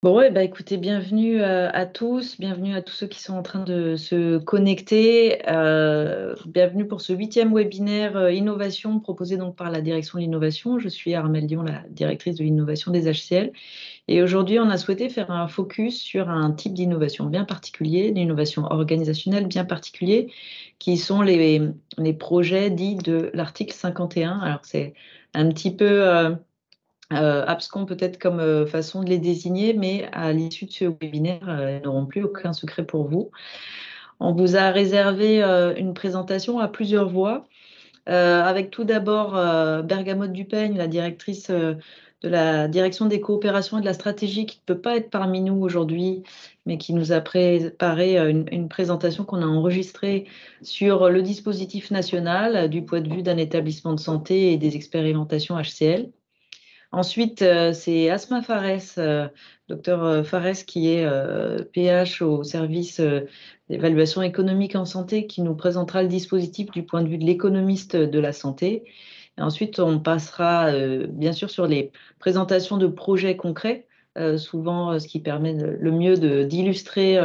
Bon, ouais, bah écoutez, bienvenue à tous, bienvenue à tous ceux qui sont en train de se connecter. Bienvenue pour ce 8e webinaire innovation proposé donc par la direction de l'innovation. Je suis Armelle Dion, la directrice de l'innovation des HCL. Et aujourd'hui, on a souhaité faire un focus sur un type d'innovation bien particulier, d'innovation organisationnelle bien particulier, qui sont les projets dits de l'article 51. Alors, c'est un petit peu abscons peut-être comme façon de les désigner, mais à l'issue de ce webinaire, ils n'auront plus aucun secret pour vous. On vous a réservé une présentation à plusieurs voix, avec tout d'abord Bergamote Dupeigne, la directrice de la direction des coopérations et de la stratégie, qui ne peut pas être parmi nous aujourd'hui, mais qui nous a préparé une présentation qu'on a enregistrée sur le dispositif national du point de vue d'un établissement de santé et des expérimentations HCL. Ensuite, c'est Asma Fares, docteur Fares, qui est PH au service d'évaluation économique en santé, qui nous présentera le dispositif du point de vue de l'économiste de la santé. Et ensuite, on passera bien sûr sur les présentations de projets concrets, souvent ce qui permet le mieux d'illustrer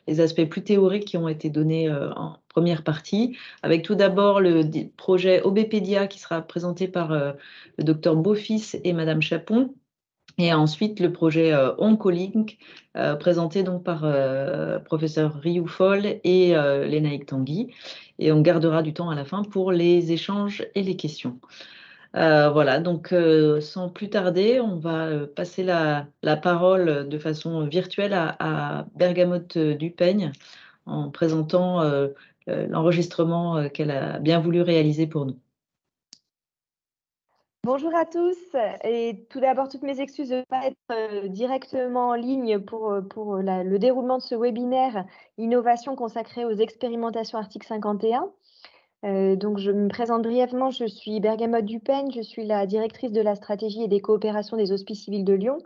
les aspects plus théoriques qui ont été donnés en première partie, avec tout d'abord le projet Obépédia qui sera présenté par le docteur Beaufils et Madame Chapon. Et ensuite, le projet Oncolink, présenté donc par professeur Rioufol et Lénaïque Tanguy. Et on gardera du temps à la fin pour les échanges et les questions. Voilà, donc sans plus tarder, on va passer la parole de façon virtuelle à Bergamote Dupeigne en présentant l'enregistrement qu'elle a bien voulu réaliser pour nous. Bonjour à tous et tout d'abord toutes mes excuses de ne pas être directement en ligne pour le déroulement de ce webinaire Innovation consacrée aux expérimentations article 51. Donc je me présente brièvement, je suis Bergamote Dupeigne, je suis la directrice de la stratégie et des coopérations des Hospices civils de Lyon.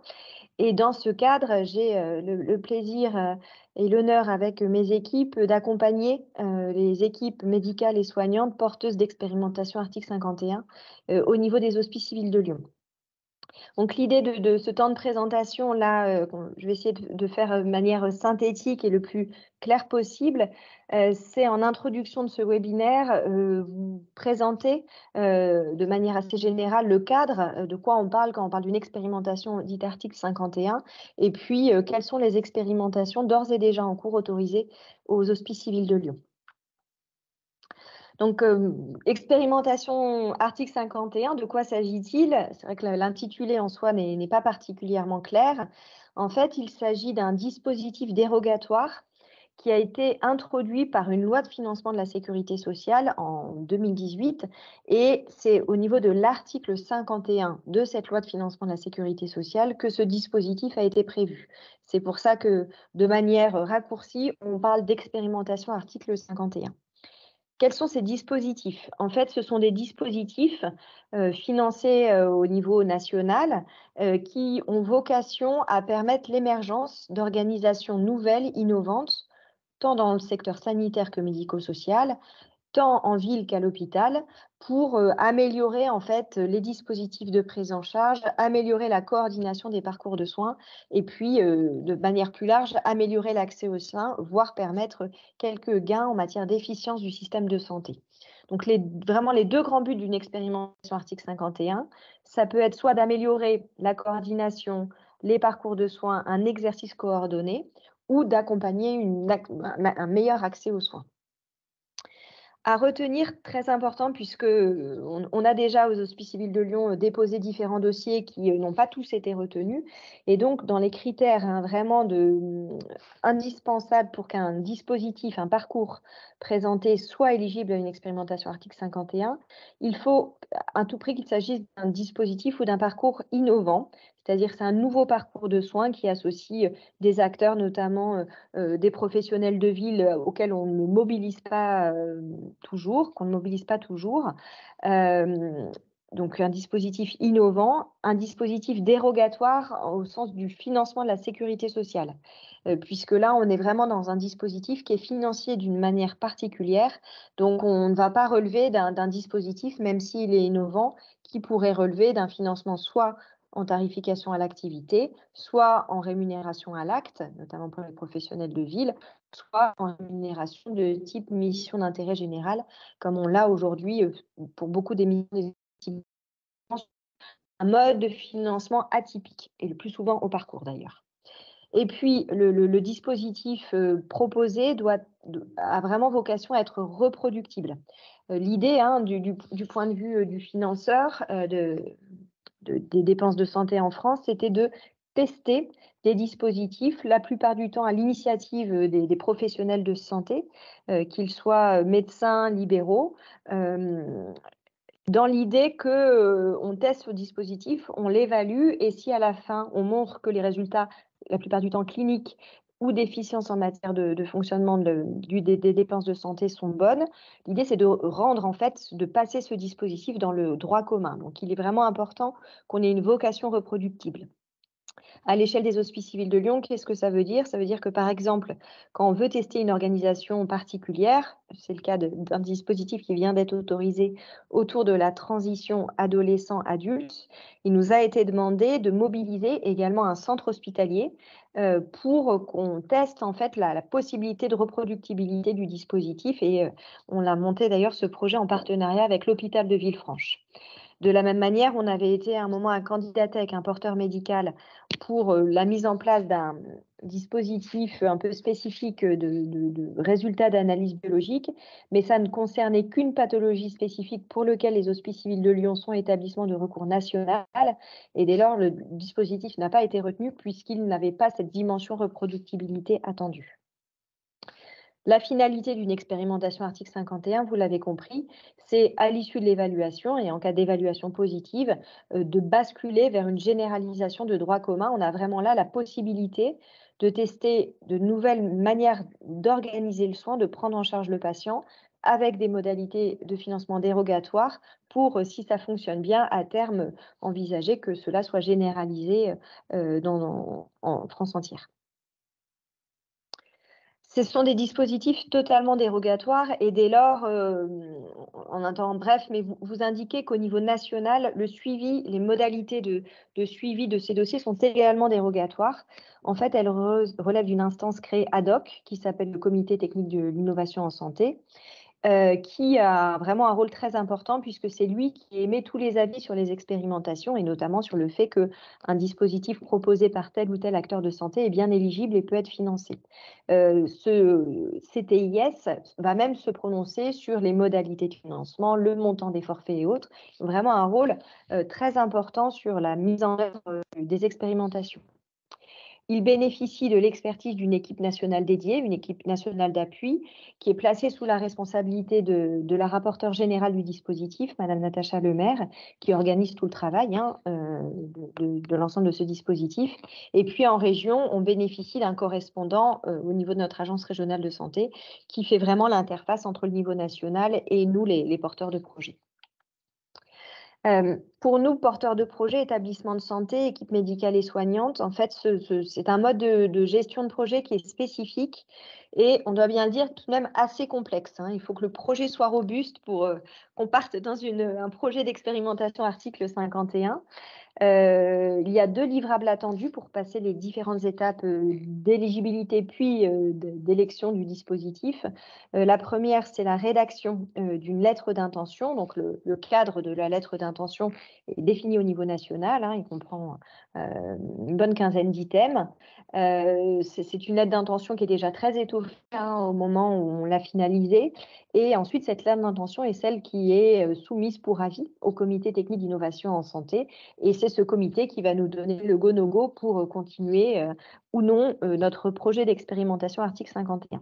Et dans ce cadre, j'ai le plaisir et l'honneur avec mes équipes d'accompagner les équipes médicales et soignantes porteuses d'expérimentation article 51 au niveau des Hospices civils de Lyon. Donc l'idée de ce temps de présentation là, je vais essayer de faire de manière synthétique et le plus clair possible, c'est en introduction de ce webinaire, vous présenter de manière assez générale le cadre, de quoi on parle quand on parle d'une expérimentation dite article 51 et puis quelles sont les expérimentations d'ores et déjà en cours autorisées aux Hospices civils de Lyon. Donc, expérimentation article 51, de quoi s'agit-il? C'est vrai que l'intitulé en soi n'est pas particulièrement clair. En fait, il s'agit d'un dispositif dérogatoire qui a été introduit par une loi de financement de la sécurité sociale en 2018 et c'est au niveau de l'article 51 de cette loi de financement de la sécurité sociale que ce dispositif a été prévu. C'est pour ça que, de manière raccourcie, on parle d'expérimentation article 51. Quels sont ces dispositifs? En fait, ce sont des dispositifs financés au niveau national qui ont vocation à permettre l'émergence d'organisations nouvelles, innovantes, tant dans le secteur sanitaire que médico-social, tant en ville qu'à l'hôpital, pour améliorer en fait les dispositifs de prise en charge, améliorer la coordination des parcours de soins et puis de manière plus large, améliorer l'accès aux soins, voire permettre quelques gains en matière d'efficience du système de santé. Donc vraiment les deux grands buts d'une expérimentation article 51, ça peut être soit d'améliorer la coordination, les parcours de soins, un exercice coordonné, ou d'accompagner un meilleur accès aux soins. À retenir, très important, puisque on a déjà aux Hospices civils de Lyon déposé différents dossiers qui n'ont pas tous été retenus. Et donc, dans les critères vraiment indispensables pour qu'un dispositif, un parcours présenté soit éligible à une expérimentation article 51, il faut à tout prix qu'il s'agisse d'un dispositif ou d'un parcours innovant, c'est-à-dire c'est un nouveau parcours de soins qui associe des acteurs, notamment des professionnels de ville auxquels on ne mobilise pas toujours, qu'on ne mobilise pas toujours. Donc un dispositif innovant, un dispositif dérogatoire au sens du financement de la sécurité sociale, puisque là, on est vraiment dans un dispositif qui est financé d'une manière particulière. Donc, on ne va pas relever d'un dispositif, même s'il est innovant, qui pourrait relever d'un financement soit en tarification à l'activité, soit en rémunération à l'acte, notamment pour les professionnels de ville, soit en rémunération de type mission d'intérêt général, comme on l'a aujourd'hui pour beaucoup des missions des équipements, un mode de financement atypique, et le plus souvent au parcours d'ailleurs. Et puis, le dispositif proposé a vraiment vocation à être reproductible. L'idée, hein, du point de vue du financeur des dépenses de santé en France, c'était de tester des dispositifs, la plupart du temps à l'initiative des professionnels de santé, qu'ils soient médecins libéraux, dans l'idée que, on teste ce dispositif, on l'évalue et si à la fin, on montre que les résultats, la plupart du temps cliniques ou d'efficience en matière de fonctionnement des dépenses de santé sont bonnes, l'idée c'est de rendre en fait, de passer ce dispositif dans le droit commun. Donc il est vraiment important qu'on ait une vocation reproductible. À l'échelle des Hospices civils de Lyon, qu'est-ce que ça veut dire? Ça veut dire que, par exemple, quand on veut tester une organisation particulière, c'est le cas d'un dispositif qui vient d'être autorisé autour de la transition adolescent-adulte, il nous a été demandé de mobiliser également un centre hospitalier pour qu'on teste en fait la possibilité de reproductibilité du dispositif et on a monté d'ailleurs ce projet en partenariat avec l'hôpital de Villefranche. De la même manière, on avait été à un moment à candidater avec un porteur médical pour la mise en place d'un dispositif un peu spécifique de résultats d'analyse biologique, mais ça ne concernait qu'une pathologie spécifique pour laquelle les Hospices civils de Lyon sont établissement de recours national. Et dès lors, le dispositif n'a pas été retenu puisqu'il n'avait pas cette dimension reproductibilité attendue. La finalité d'une expérimentation article 51, vous l'avez compris, c'est à l'issue de l'évaluation et en cas d'évaluation positive, de basculer vers une généralisation de droit commun. On a vraiment là la possibilité de tester de nouvelles manières d'organiser le soin, de prendre en charge le patient avec des modalités de financement dérogatoires pour, si ça fonctionne bien, à terme, envisager que cela soit généralisé en France entière. Ce sont des dispositifs totalement dérogatoires et dès lors, en un temps bref, mais vous indiquez qu'au niveau national, le suivi, les modalités de suivi de ces dossiers sont également dérogatoires. En fait, elles relèvent d'une instance créée ad hoc qui s'appelle le Comité technique de l'innovation en santé, qui a vraiment un rôle très important puisque c'est lui qui émet tous les avis sur les expérimentations et notamment sur le fait qu'un dispositif proposé par tel ou tel acteur de santé est bien éligible et peut être financé. Ce CTIS va même se prononcer sur les modalités de financement, le montant des forfaits et autres. Vraiment un rôle très important sur la mise en œuvre des expérimentations. Il bénéficie de l'expertise d'une équipe nationale dédiée, une équipe nationale d'appui, qui est placée sous la responsabilité de la rapporteure générale du dispositif, Madame Natacha Lemaire, qui organise tout le travail de l'ensemble de ce dispositif. Et puis en région, on bénéficie d'un correspondant au niveau de notre agence régionale de santé, qui fait vraiment l'interface entre le niveau national et nous, les porteurs de projets. Pour nous, porteurs de projets, établissements de santé, équipes médicales et soignantes, en fait, c'est un mode de gestion de projet qui est spécifique et on doit bien le dire tout de même assez complexe, hein. Il faut que le projet soit robuste pour qu'on parte dans un projet d'expérimentation article 51. Il y a 2 livrables attendus pour passer les différentes étapes d'éligibilité puis d'élection du dispositif. La première, c'est la rédaction d'une lettre d'intention. Donc le cadre de la lettre d'intention est défini au niveau national, hein, il comprend une bonne quinzaine d'items. C'est une lettre d'intention qui est déjà très étoffée, hein, au moment où on l'a finalisée. Et ensuite, cette lettre d'intention est celle qui est soumise pour avis au comité technique d'innovation en santé. Et c'est ce comité qui va nous donner le go no go pour continuer ou non notre projet d'expérimentation article 51.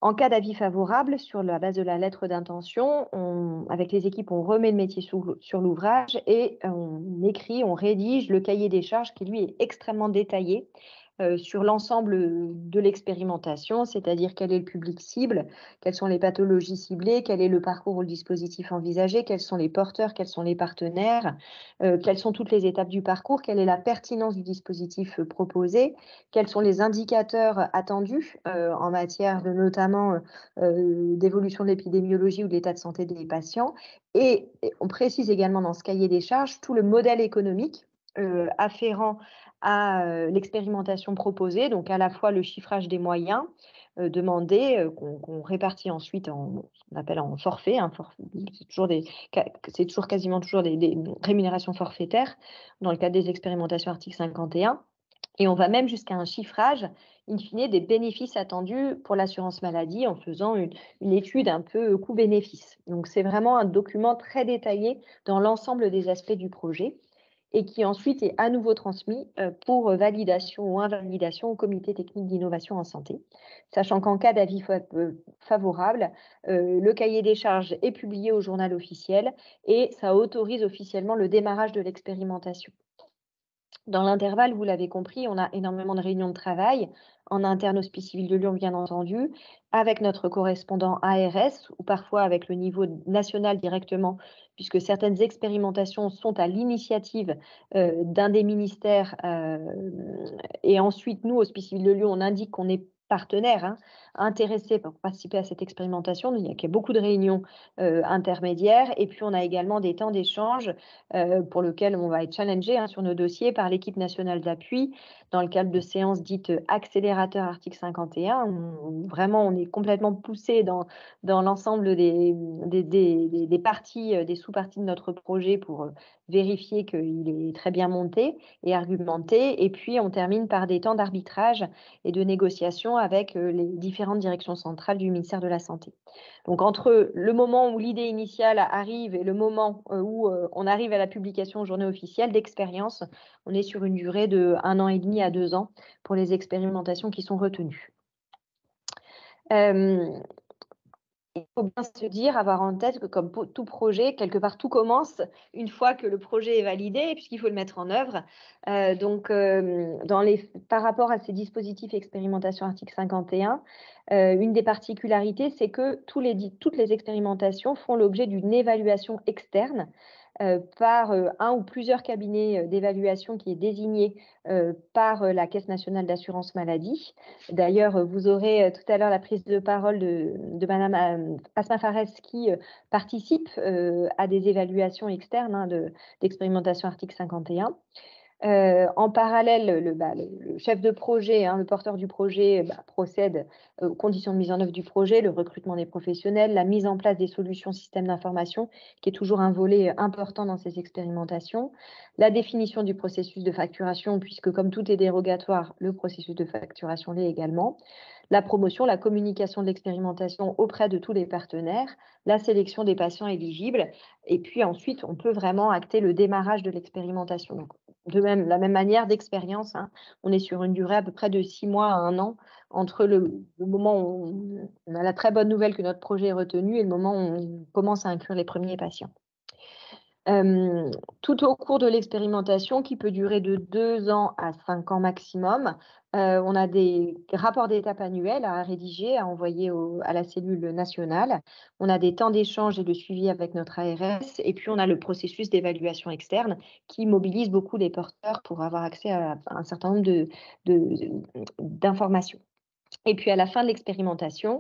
En cas d'avis favorable, sur la base de la lettre d'intention, avec les équipes, on remet le métier sur l'ouvrage et on rédige le cahier des charges qui, lui, est extrêmement détaillé sur l'ensemble de l'expérimentation, c'est-à-dire quel est le public cible, quelles sont les pathologies ciblées, quel est le parcours ou le dispositif envisagé, quels sont les porteurs, quels sont les partenaires, quelles sont toutes les étapes du parcours, quelle est la pertinence du dispositif proposé, quels sont les indicateurs attendus en matière de notamment d'évolution de l'épidémiologie ou de l'état de santé des patients. Et on précise également dans ce cahier des charges tout le modèle économique afférents à l'expérimentation proposée, donc à la fois le chiffrage des moyens demandés, qu'on répartit ensuite en ce qu'on appelle en forfait, hein, c'est toujours quasiment toujours des rémunérations forfaitaires dans le cadre des expérimentations article 51. Et on va même jusqu'à un chiffrage, in fine, des bénéfices attendus pour l'assurance maladie en faisant une étude un peu coût-bénéfice. Donc c'est vraiment un document très détaillé dans l'ensemble des aspects du projet et qui ensuite est à nouveau transmis pour validation ou invalidation au comité technique d'innovation en santé. Sachant qu'en cas d'avis favorable, le cahier des charges est publié au journal officiel et ça autorise officiellement le démarrage de l'expérimentation. Dans l'intervalle, vous l'avez compris, on a énormément de réunions de travail, en interne au Hospice civil de Lyon, bien entendu, avec notre correspondant ARS ou parfois avec le niveau national directement, puisque certaines expérimentations sont à l'initiative d'un des ministères. Et ensuite, nous, au Hospice civil de Lyon, on indique qu'on est partenaire, hein, intéressé pour participer à cette expérimentation. Il y a beaucoup de réunions intermédiaires. Et puis, on a également des temps d'échange pour lequel on va être challengé, hein, sur nos dossiers par l'équipe nationale d'appui dans le cadre de séances dites accélérateur article 51. Vraiment, on est complètement poussé dans l'ensemble des parties, des sous-parties de notre projet pour vérifier qu'il est très bien monté et argumenté. Et puis, on termine par des temps d'arbitrage et de négociation avec les différentes directions centrales du ministère de la Santé. Donc, entre le moment où l'idée initiale arrive et le moment où on arrive à la publication en journée officielle d'expérience, on est sur une durée de 1 an et demi à 2 ans pour les expérimentations qui sont retenues. Il faut bien se dire, avoir en tête que comme tout projet, quelque part, tout commence une fois que le projet est validé, puisqu'il faut le mettre en œuvre. Par rapport à ces dispositifs expérimentation article 51, une des particularités, c'est que toutes les expérimentations font l'objet d'une évaluation externe par un ou plusieurs cabinets d'évaluation qui est désigné par la Caisse nationale d'assurance maladie. D'ailleurs, vous aurez tout à l'heure la prise de parole de Madame Asma Fares qui participe à des évaluations externes, hein, d'expérimentation article 51. En parallèle, le chef de projet, hein, le porteur du projet, procède aux conditions de mise en œuvre du projet, le recrutement des professionnels, la mise en place des solutions systèmes d'information, qui est toujours un volet important dans ces expérimentations, la définition du processus de facturation, puisque comme tout est dérogatoire, le processus de facturation l'est également, la promotion, la communication de l'expérimentation auprès de tous les partenaires, la sélection des patients éligibles, et puis ensuite, on peut vraiment acter le démarrage de l'expérimentation. Donc, la même manière d'expérience, hein, on est sur une durée à peu près de 6 mois à 1 an entre le moment où on a la très bonne nouvelle que notre projet est retenu et le moment où on commence à inclure les premiers patients. Tout au cours de l'expérimentation, qui peut durer de 2 ans à 5 ans maximum, on a des rapports d'étape annuels à rédiger, à envoyer à la cellule nationale. On a des temps d'échange et de suivi avec notre ARS et puis on a le processus d'évaluation externe qui mobilise beaucoup les porteurs pour avoir accès à un certain nombre d'informations. Et puis à la fin de l'expérimentation,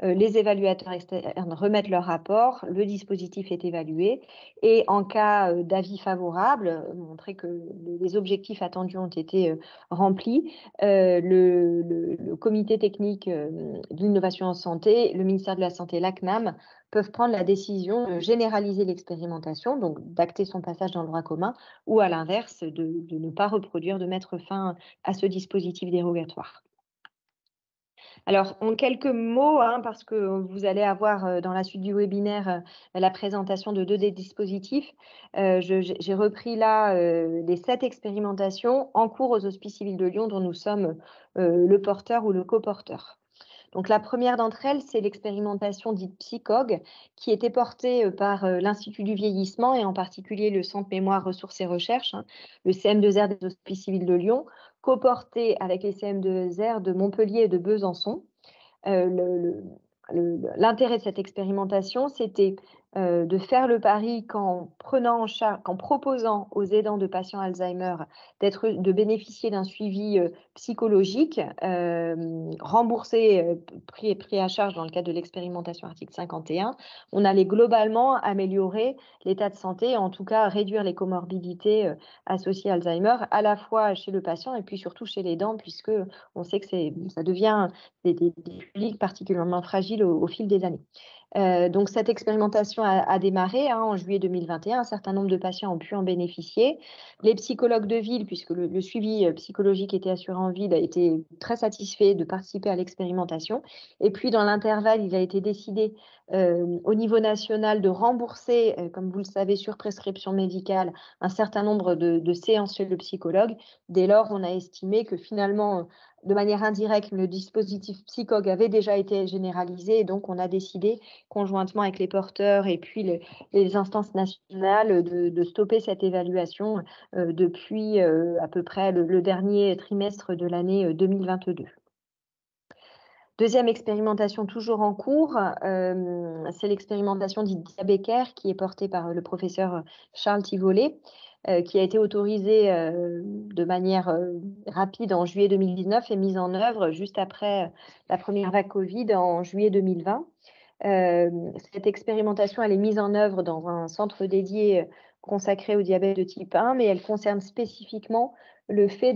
les évaluateurs externes remettent leur rapport, le dispositif est évalué et en cas d'avis favorable, montrer que les objectifs attendus ont été remplis, le comité technique de l'innovation en santé, le ministère de la Santé, la CNAM, peuvent prendre la décision de généraliser l'expérimentation, donc d'acter son passage dans le droit commun, ou à l'inverse, de ne pas reproduire, de mettre fin à ce dispositif dérogatoire. Alors, en quelques mots, hein, parce que vous allez avoir dans la suite du webinaire la présentation de 2 des dispositifs, j'ai repris là les 7 expérimentations en cours aux Hospices civils de Lyon dont nous sommes le porteur ou le coporteur. Donc la première d'entre elles, c'est l'expérimentation dite PsyCog, qui était portée par l'Institut du vieillissement et en particulier le Centre Mémoire, Ressources et Recherches, hein, le CM2R des Hospices civils de Lyon, coporté avec les CM2R de Montpellier et de Besançon. L'intérêt de cette expérimentation, c'était de faire le pari qu'en proposant aux aidants de patients Alzheimer de bénéficier d'un suivi psychologique remboursé, pris à charge dans le cadre de l'expérimentation article 51, on allait globalement améliorer l'état de santé, en tout cas réduire les comorbidités associées à Alzheimer, à la fois chez le patient et puis surtout chez l'aidant, puisque on sait que ça devient des publics particulièrement fragiles au fil des années. Donc cette expérimentation a démarré en juillet 2021. Un certain nombre de patients ont pu en bénéficier. Les psychologues de ville, puisque le suivi psychologique était assuré en ville, a été très satisfait de participer à l'expérimentation. Et puis dans l'intervalle, il a été décidé au niveau national de rembourser, comme vous le savez, sur prescription médicale, un certain nombre de séances chez le psychologue. Dès lors, on a estimé que finalement, de manière indirecte, le dispositif Psychog avait déjà été généralisé, et donc on a décidé conjointement avec les porteurs et puis les instances nationales de stopper cette évaluation depuis à peu près le dernier trimestre de l'année 2022. Deuxième expérimentation toujours en cours, c'est l'expérimentation dite Diabécaire qui est portée par le professeur Charles Tivolet, qui a été autorisée de manière rapide en juillet 2019 et mise en œuvre juste après la première vague Covid en juillet 2020. Cette expérimentation, elle est mise en œuvre dans un centre dédié consacré au diabète de type 1, mais elle concerne spécifiquement le fait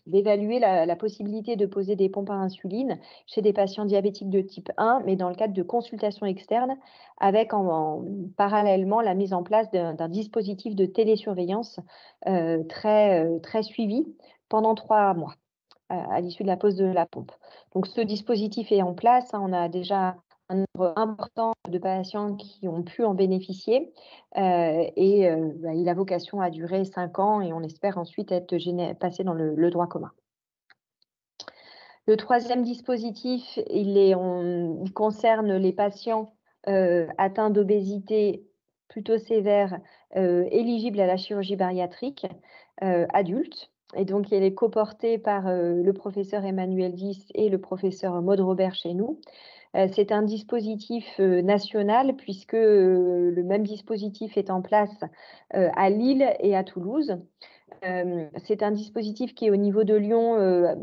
d'évaluer la possibilité de poser des pompes à insuline chez des patients diabétiques de type 1, mais dans le cadre de consultations externes, avec parallèlement la mise en place d'un dispositif de télésurveillance très suivi pendant 3 mois à l'issue de la pose de la pompe. Donc ce dispositif est en place, on a déjà un nombre important de patients qui ont pu en bénéficier il a vocation à durer 5 ans et on espère ensuite être passé dans le droit commun. Le troisième dispositif, il concerne les patients atteints d'obésité plutôt sévère, éligibles à la chirurgie bariatrique, adultes. Et donc, il est coporté par le professeur Emmanuel Vis et le professeur Maud Robert chez nous. C'est un dispositif national puisque le même dispositif est en place à Lille et à Toulouse. C'est un dispositif qui, au niveau de Lyon,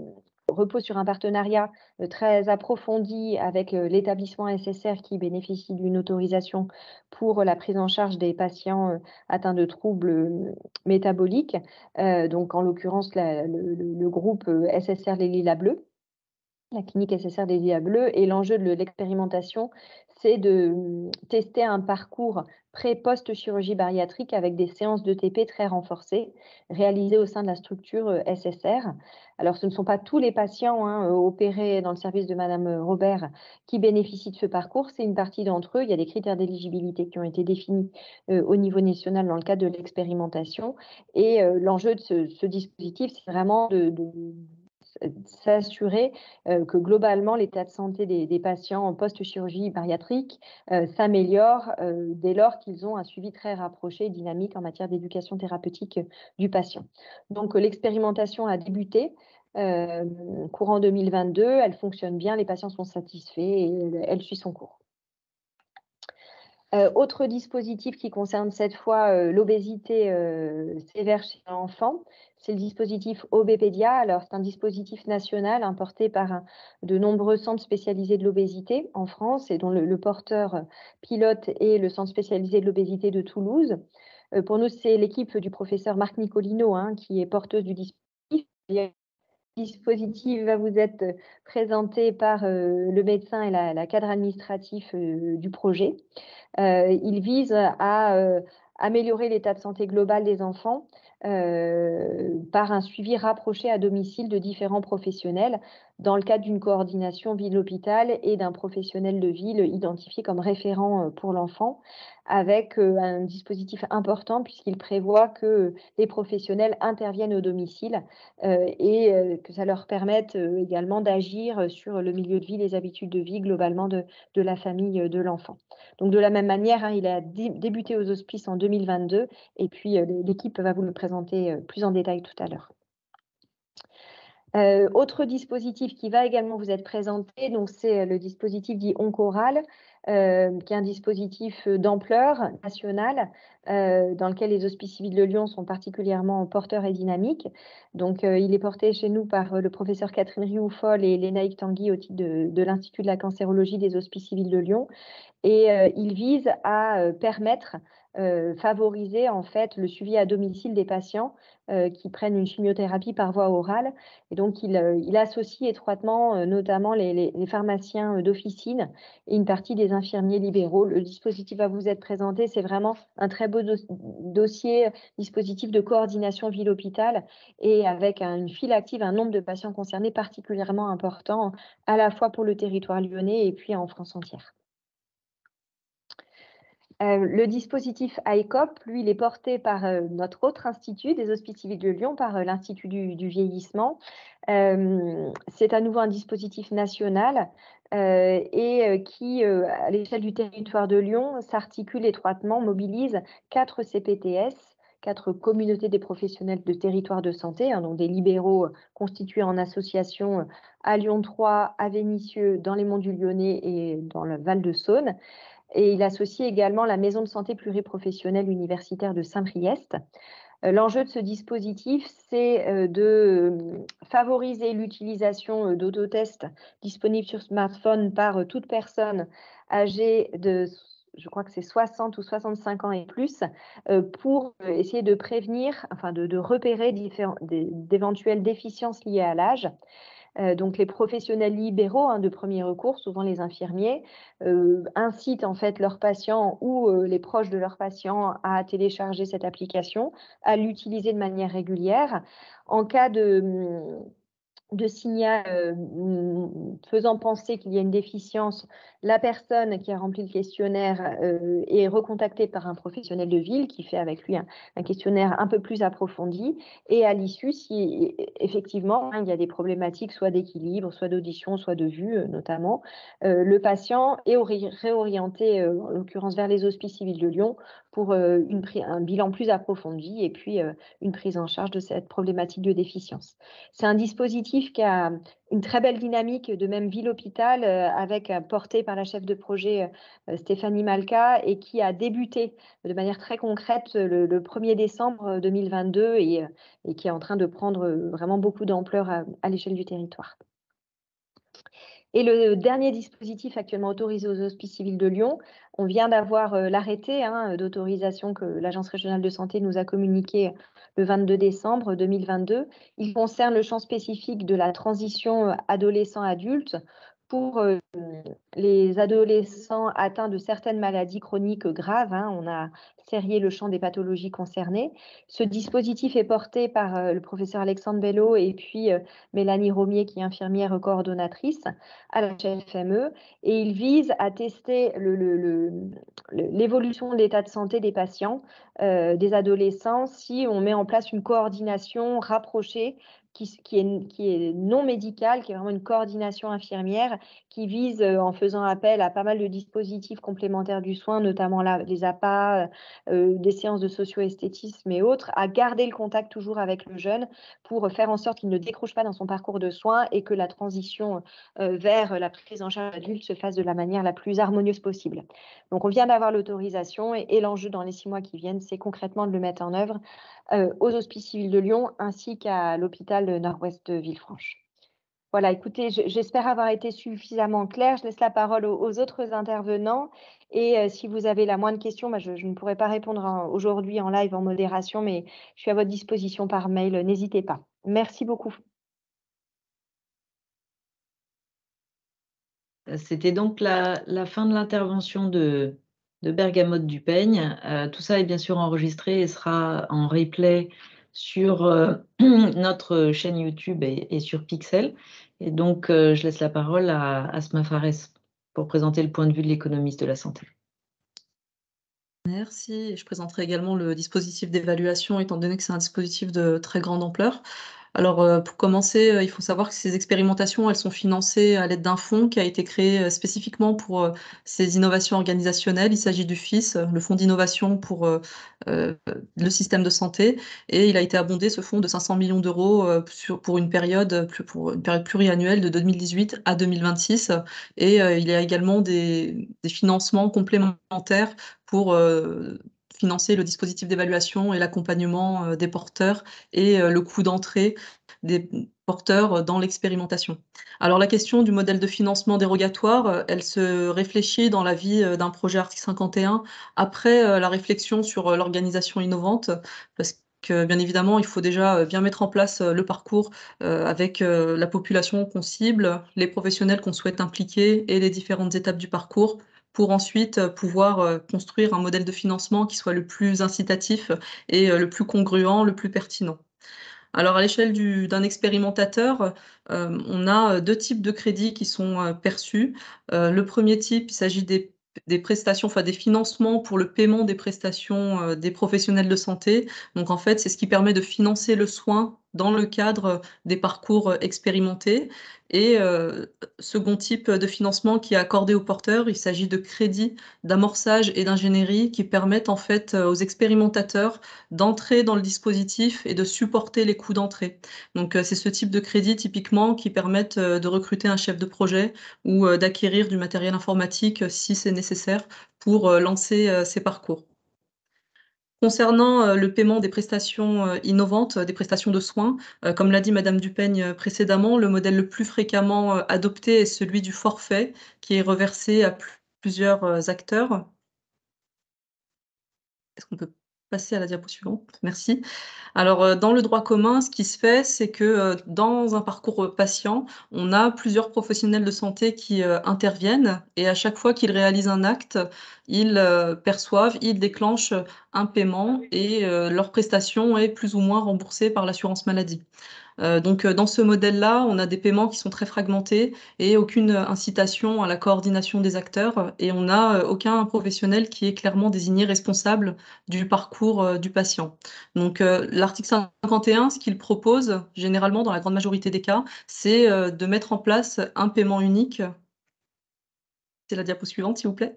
repose sur un partenariat très approfondi avec l'établissement SSR qui bénéficie d'une autorisation pour la prise en charge des patients atteints de troubles métaboliques. Donc, en l'occurrence, le groupe SSR Les Lilas Bleus, la clinique SSR des Lilas Bleus. Et l'enjeu de l'expérimentation, c'est de tester un parcours pré-post-chirurgie bariatrique avec des séances de TP très renforcées réalisées au sein de la structure SSR. Alors, ce ne sont pas tous les patients opérés dans le service de Madame Robert qui bénéficient de ce parcours. C'est une partie d'entre eux. Il y a des critères d'éligibilité qui ont été définis au niveau national dans le cadre de l'expérimentation. Et l'enjeu de ce dispositif, c'est vraiment de s'assurer que globalement l'état de santé des patients en post-chirurgie bariatrique s'améliore dès lors qu'ils ont un suivi très rapproché et dynamique en matière d'éducation thérapeutique du patient. Donc l'expérimentation a débuté courant 2022, elle fonctionne bien, les patients sont satisfaits et elle suit son cours. Autre dispositif qui concerne cette fois l'obésité sévère chez l'enfant, c'est le dispositif Obépédia. Alors, c'est un dispositif national porté par de nombreux centres spécialisés de l'obésité en France et dont le porteur pilote est le centre spécialisé de l'obésité de Toulouse. Pour nous, c'est l'équipe du professeur Marc Nicolino qui est porteuse du dispositif. Le dispositif va vous être présenté par le médecin et la cadre administratif du projet. Il vise à améliorer l'état de santé global des enfants par un suivi rapproché à domicile de différents professionnels dans le cadre d'une coordination ville-hôpital et d'un professionnel de ville identifié comme référent pour l'enfant, avec un dispositif important puisqu'il prévoit que les professionnels interviennent au domicile et que ça leur permette également d'agir sur le milieu de vie, les habitudes de vie globalement de la famille de l'enfant. Donc de la même manière, il a débuté aux hospices en 2022 et puis l'équipe va vous le présenter plus en détail tout à l'heure. Autre dispositif qui va également vous être présenté, donc c'est le dispositif dit Oncoral. qui est un dispositif d'ampleur nationale, dans lequel les Hospices civils de Lyon sont particulièrement porteurs et dynamiques. Donc, il est porté chez nous par le professeur Catherine Rioufol et Lénaïque Tanguy au titre de l'Institut de la cancérologie des Hospices civils de Lyon. Et il vise à permettre, favoriser en fait le suivi à domicile des patients qui prennent une chimiothérapie par voie orale. Et donc il associe étroitement notamment les pharmaciens d'officine et une partie des infirmiers libéraux. Le dispositif va vous être présenté, c'est vraiment un très beau dossier, dispositif de coordination ville-hôpital et avec une file active, un nombre de patients concernés particulièrement important, à la fois pour le territoire lyonnais et puis en France entière. Le dispositif ICOP, lui, il est porté par notre autre institut des Hospices civils de Lyon, par l'Institut du vieillissement. C'est à nouveau un dispositif national et qui, à l'échelle du territoire de Lyon, s'articule étroitement, mobilise 4 CPTS, 4 communautés des professionnels de territoire de santé, hein, donc des libéraux constitués en association à Lyon 3, à Vénissieux, dans les Monts du Lyonnais et dans le Val-de-Saône. Et il associe également la maison de santé pluriprofessionnelle universitaire de Saint-Priest. L'enjeu de ce dispositif, c'est de favoriser l'utilisation d'autotests disponibles sur smartphone par toute personne âgée de, je crois que c'est 60 ou 65 ans et plus, pour essayer de prévenir, enfin de repérer d'éventuelles déficiences liées à l'âge. Donc les professionnels libéraux, hein, de premier recours, souvent les infirmiers, incitent en fait leurs patients ou les proches de leurs patients à télécharger cette application, à l'utiliser de manière régulière. En cas de signal faisant penser qu'il y a une déficience, la personne qui a rempli le questionnaire est recontactée par un professionnel de ville qui fait avec lui un questionnaire un peu plus approfondi. Et à l'issue, si effectivement il y a des problématiques soit d'équilibre, soit d'audition, soit de vue notamment, le patient est réorienté, en l'occurrence vers les Hospices civils de Lyon, pour un bilan plus approfondi et puis une prise en charge de cette problématique de déficience. C'est un dispositif qui a une très belle dynamique de même ville-hôpital, avec porté par la chef de projet Stéphanie Malka, et qui a débuté de manière très concrète le 1er décembre 2022 et qui est en train de prendre vraiment beaucoup d'ampleur à l'échelle du territoire. Et le dernier dispositif actuellement autorisé aux Hospices civils de Lyon, on vient d'avoir l'arrêté d'autorisation que l'Agence régionale de santé nous a communiqué le 22 décembre 2022. Il concerne le champ spécifique de la transition adolescent-adulte pour les adolescents atteints de certaines maladies chroniques graves. On a serré le champ des pathologies concernées. Ce dispositif est porté par le professeur Alexandre Bello et puis Mélanie Romier, qui est infirmière coordonnatrice à la HFME, et il vise à tester l'évolution de l'état de santé des patients, des adolescents, si on met en place une coordination rapprochée qui est non médicale, qui est vraiment une coordination infirmière, qui vise, en faisant appel à pas mal de dispositifs complémentaires du soin, notamment les APA, des séances de socio-esthétisme et autres, à garder le contact toujours avec le jeune pour faire en sorte qu'il ne décroche pas dans son parcours de soins et que la transition vers la prise en charge adulte se fasse de la manière la plus harmonieuse possible. Donc on vient d'avoir l'autorisation et l'enjeu dans les 6 mois qui viennent, c'est concrètement de le mettre en œuvre aux Hospices civils de Lyon ainsi qu'à l'hôpital Nord-Ouest de Villefranche. Voilà, écoutez, j'espère avoir été suffisamment claire. Je laisse la parole aux autres intervenants. Et si vous avez la moindre question, je ne pourrai pas répondre aujourd'hui en live, en modération, mais je suis à votre disposition par mail. N'hésitez pas. Merci beaucoup. C'était donc la fin de l'intervention de Bergamote du Peigne. Tout ça est bien sûr enregistré et sera en replay sur notre chaîne YouTube et sur Pixel. Et donc, je laisse la parole à Asma Fares pour présenter le point de vue de l'économiste de la santé. Merci. Je présenterai également le dispositif d'évaluation, étant donné que c'est un dispositif de très grande ampleur. Alors, pour commencer, il faut savoir que ces expérimentations, elles sont financées à l'aide d'un fonds qui a été créé spécifiquement pour ces innovations organisationnelles. Il s'agit du FIS, le Fonds d'innovation pour le système de santé, et il a été abondé, ce fonds, de 500 millions d'euros pour une période, pour une période pluriannuelle de 2018 à 2026. Et il y a également des financements complémentaires pour financer le dispositif d'évaluation et l'accompagnement des porteurs et le coût d'entrée des porteurs dans l'expérimentation. Alors la question du modèle de financement dérogatoire, elle se réfléchit dans la vie d'un projet article 51 après la réflexion sur l'organisation innovante, parce que bien évidemment, il faut déjà bien mettre en place le parcours avec la population qu'on cible, les professionnels qu'on souhaite impliquer et les différentes étapes du parcours pour ensuite pouvoir construire un modèle de financement qui soit le plus incitatif et le plus congruent, le plus pertinent. Alors à l'échelle d'un expérimentateur, on a 2 types de crédits qui sont perçus. Le premier type, il s'agit des prestations, enfin des financements pour le paiement des prestations des professionnels de santé. Donc en fait, c'est ce qui permet de financer le soin dans le cadre des parcours expérimentés. Et second type de financement qui est accordé aux porteurs, il s'agit de crédits d'amorçage et d'ingénierie qui permettent en fait aux expérimentateurs d'entrer dans le dispositif et de supporter les coûts d'entrée. Donc, c'est ce type de crédit typiquement qui permettent de recruter un chef de projet ou d'acquérir du matériel informatique si c'est nécessaire pour lancer ces parcours. Concernant le paiement des prestations innovantes, des prestations de soins, comme l'a dit Madame Dupeigne précédemment, le modèle le plus fréquemment adopté est celui du forfait qui est reversé à plusieurs acteurs. Est-ce qu'on peut passer à la diapo suivante? Merci. Alors, dans le droit commun, ce qui se fait, c'est que, dans un parcours, patient, on a plusieurs professionnels de santé qui, interviennent, et à chaque fois qu'ils réalisent un acte, ils, perçoivent, ils déclenchent, un paiement, et leur prestation est plus ou moins remboursée par l'assurance maladie. Donc, dans ce modèle-là, on a des paiements qui sont très fragmentés et aucune incitation à la coordination des acteurs, et on n'a aucun professionnel qui est clairement désigné responsable du parcours du patient. Donc, l'article 51, ce qu'il propose, généralement dans la grande majorité des cas, c'est de mettre en place un paiement unique. C'est la diapo suivante, s'il vous plaît.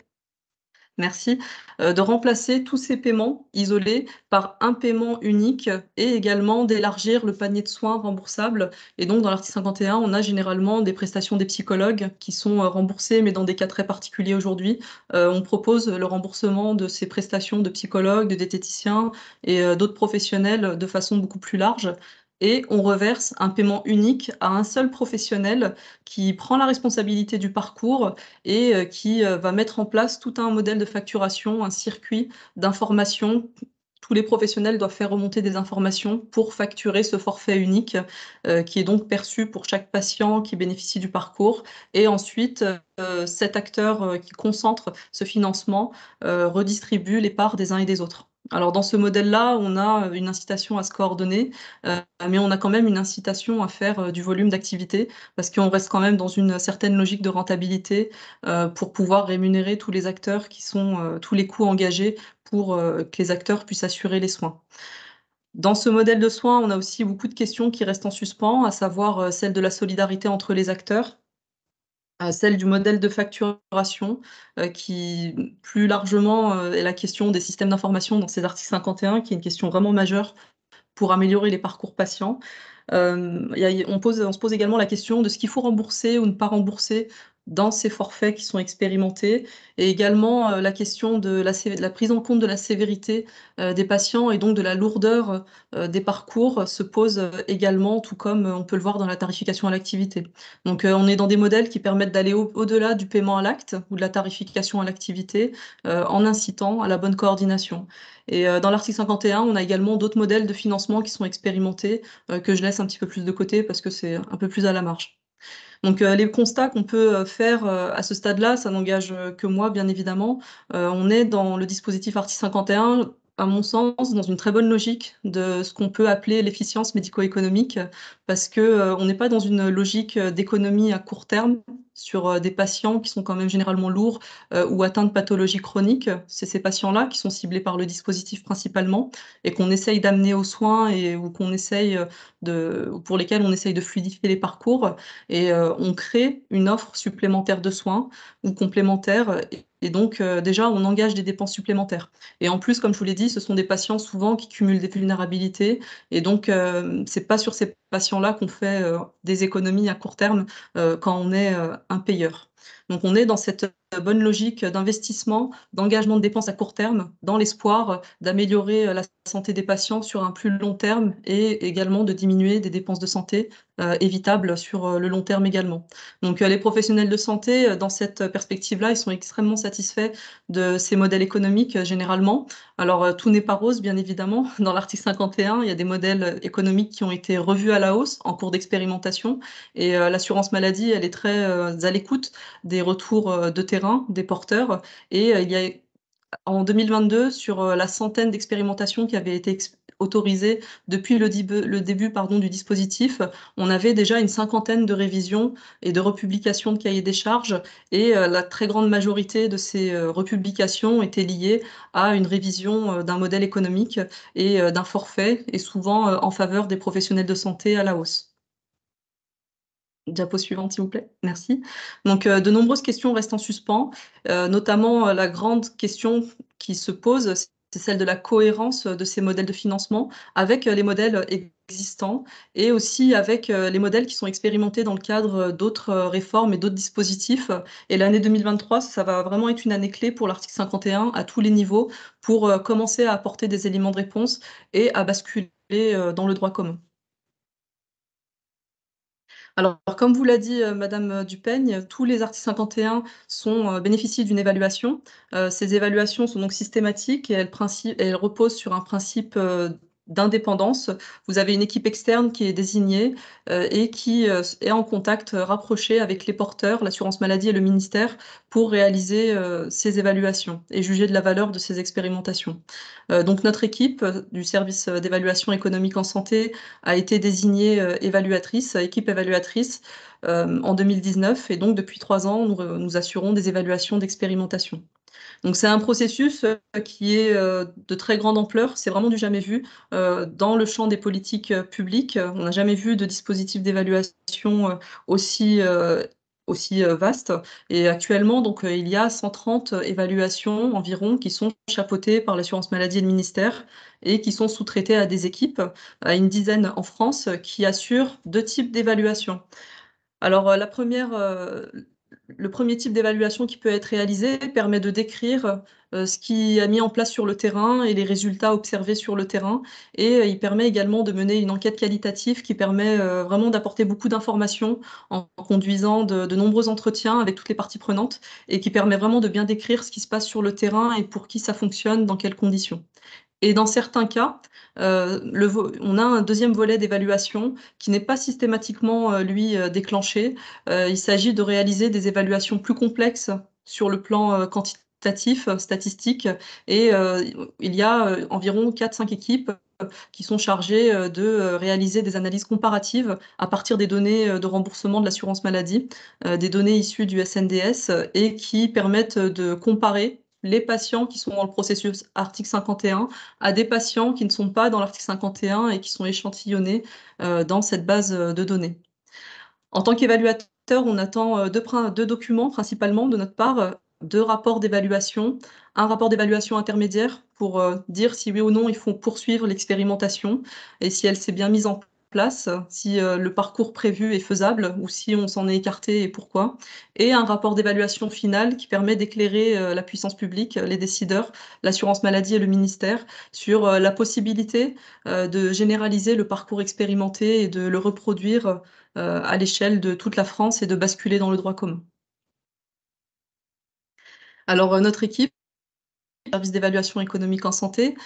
Merci. De remplacer tous ces paiements isolés par un paiement unique, et également d'élargir le panier de soins remboursables. Et donc dans l'article 51, on a généralement des prestations des psychologues qui sont, remboursées, mais dans des cas très particuliers aujourd'hui. On propose le remboursement de ces prestations de psychologues, de diététiciens et d'autres professionnels de façon beaucoup plus large, et on reverse un paiement unique à un seul professionnel qui prend la responsabilité du parcours et qui va mettre en place tout un modèle de facturation, un circuit d'information. Tous les professionnels doivent faire remonter des informations pour facturer ce forfait unique, qui est donc perçu pour chaque patient qui bénéficie du parcours, et ensuite, cet acteur, qui concentre ce financement, redistribue les parts des uns et des autres. Alors dans ce modèle-là, on a une incitation à se coordonner, mais on a quand même une incitation à faire, du volume d'activité, parce qu'on reste quand même dans une certaine logique de rentabilité, pour pouvoir rémunérer tous les acteurs qui sont, tous les coûts engagés pour, que les acteurs puissent assurer les soins. Dans ce modèle de soins, on a aussi beaucoup de questions qui restent en suspens, à savoir, celle de la solidarité entre les acteurs, celle du modèle de facturation, qui plus largement, est la question des systèmes d'information dans ces articles 51, qui est une question vraiment majeure pour améliorer les parcours patients. On se pose également la question de ce qu'il faut rembourser ou ne pas rembourser dans ces forfaits qui sont expérimentés, et également la question de la prise en compte de la sévérité des patients, et donc de la lourdeur des parcours se pose également, tout comme on peut le voir dans la tarification à l'activité. Donc on est dans des modèles qui permettent d'aller au-delà du paiement à l'acte ou de la tarification à l'activité, en incitant à la bonne coordination. Et dans l'article 51, on a également d'autres modèles de financement qui sont expérimentés, que je laisse un petit peu plus de côté parce que c'est un peu plus à la marge. Donc les constats qu'on peut faire à ce stade-là, ça n'engage que moi, bien évidemment. On est dans le dispositif article 51, à mon sens, dans une très bonne logique de ce qu'on peut appeler l'efficience médico-économique, parce que on n'est pas dans une logique d'économie à court terme sur des patients qui sont quand même généralement lourds ou atteints de pathologies chroniques. C'est ces patients-là qui sont ciblés par le dispositif principalement et qu'on essaye d'amener aux soins ou qu'on essaye pour lesquels on essaye de fluidifier les parcours et on crée une offre supplémentaire de soins ou complémentaire et donc déjà on engage des dépenses supplémentaires. Et en plus, comme je vous l'ai dit, ce sont des patients souvent qui cumulent des vulnérabilités et donc c'est pas sur ces patients-là qu'on fait des économies à court terme quand on est un payeur. Donc on est dans cette bonne logique d'investissement, d'engagement de dépenses à court terme, dans l'espoir d'améliorer la santé des patients sur un plus long terme et également de diminuer des dépenses de santé évitables sur le long terme également. Donc les professionnels de santé, dans cette perspective-là, ils sont extrêmement satisfaits de ces modèles économiques généralement. Alors tout n'est pas rose, bien évidemment. Dans l'article 51, il y a des modèles économiques qui ont été revus à la hausse en cours d'expérimentation et l'assurance maladie, elle est très à l'écoute des retours de terrain des porteurs et il y a en 2022, sur la centaine d'expérimentations qui avaient été autorisées depuis le début pardon, du dispositif, on avait déjà une cinquantaine de révisions et de republications de cahiers des charges et la très grande majorité de ces republications étaient liées à une révision d'un modèle économique et d'un forfait et souvent en faveur des professionnels de santé à la hausse. Diapo suivante, s'il vous plaît. Merci. Donc, de nombreuses questions restent en suspens, notamment la grande question qui se pose, c'est celle de la cohérence de ces modèles de financement avec les modèles existants et aussi avec les modèles qui sont expérimentés dans le cadre d'autres réformes et d'autres dispositifs. Et l'année 2023, ça va vraiment être une année clé pour l'article 51 à tous les niveaux pour commencer à apporter des éléments de réponse et à basculer dans le droit commun. Alors, comme vous l'a dit, madame Dupeigne, tous les articles 51 bénéficient d'une évaluation. Ces évaluations sont donc systématiques et elles reposent sur un principe, d'indépendance. Vous avez une équipe externe qui est désignée, et qui, est en contact, rapproché avec les porteurs, l'assurance maladie et le ministère pour réaliser, ces évaluations et juger de la valeur de ces expérimentations. Donc notre équipe, du service, d'évaluation économique en santé a été désignée, équipe évaluatrice, en 2019 et donc depuis 3 ans, nous assurons des évaluations d'expérimentation. Donc c'est un processus, qui est, de très grande ampleur, c'est vraiment du jamais vu, dans le champ des politiques, publiques. On n'a jamais vu de dispositif d'évaluation, aussi vaste et actuellement donc, il y a 130 évaluations environ qui sont chapeautées par l'assurance maladie et le ministère et qui sont sous-traitées à des équipes, à une dizaine en France, qui assurent 2 types d'évaluations. Alors, le premier type d'évaluation qui peut être réalisé permet de décrire, ce qui a mis en place sur le terrain et les résultats observés sur le terrain et il permet également de mener une enquête qualitative qui permet, vraiment d'apporter beaucoup d'informations en conduisant de nombreux entretiens avec toutes les parties prenantes et qui permet vraiment de bien décrire ce qui se passe sur le terrain et pour qui ça fonctionne, dans quelles conditions. Et dans certains cas, on a un deuxième volet d'évaluation qui n'est pas systématiquement, lui, déclenché. Il s'agit de réaliser des évaluations plus complexes sur le plan, quantitatif, statistique et il y a, environ 4-5 équipes, qui sont chargées, de réaliser des analyses comparatives à partir des données, de remboursement de l'assurance maladie, des données issues du SNDS et qui permettent, de comparer les patients qui sont dans le processus article 51 à des patients qui ne sont pas dans l'article 51 et qui sont échantillonnés, dans cette base, de données. En tant qu'évaluateur, on attend, 2 documents principalement de notre part, 2 rapports d'évaluation. Un rapport d'évaluation intermédiaire pour, dire si oui ou non il faut poursuivre l'expérimentation et si elle s'est bien mise en place, si, le parcours prévu est faisable ou si on s'en est écarté et pourquoi. Et un rapport d'évaluation final qui permet d'éclairer, la puissance publique, les décideurs, l'assurance maladie et le ministère sur, la possibilité, de généraliser le parcours expérimenté et de le reproduire, à l'échelle de toute la France et de basculer dans le droit commun. Alors, notre équipe, service d'évaluation économique en santé,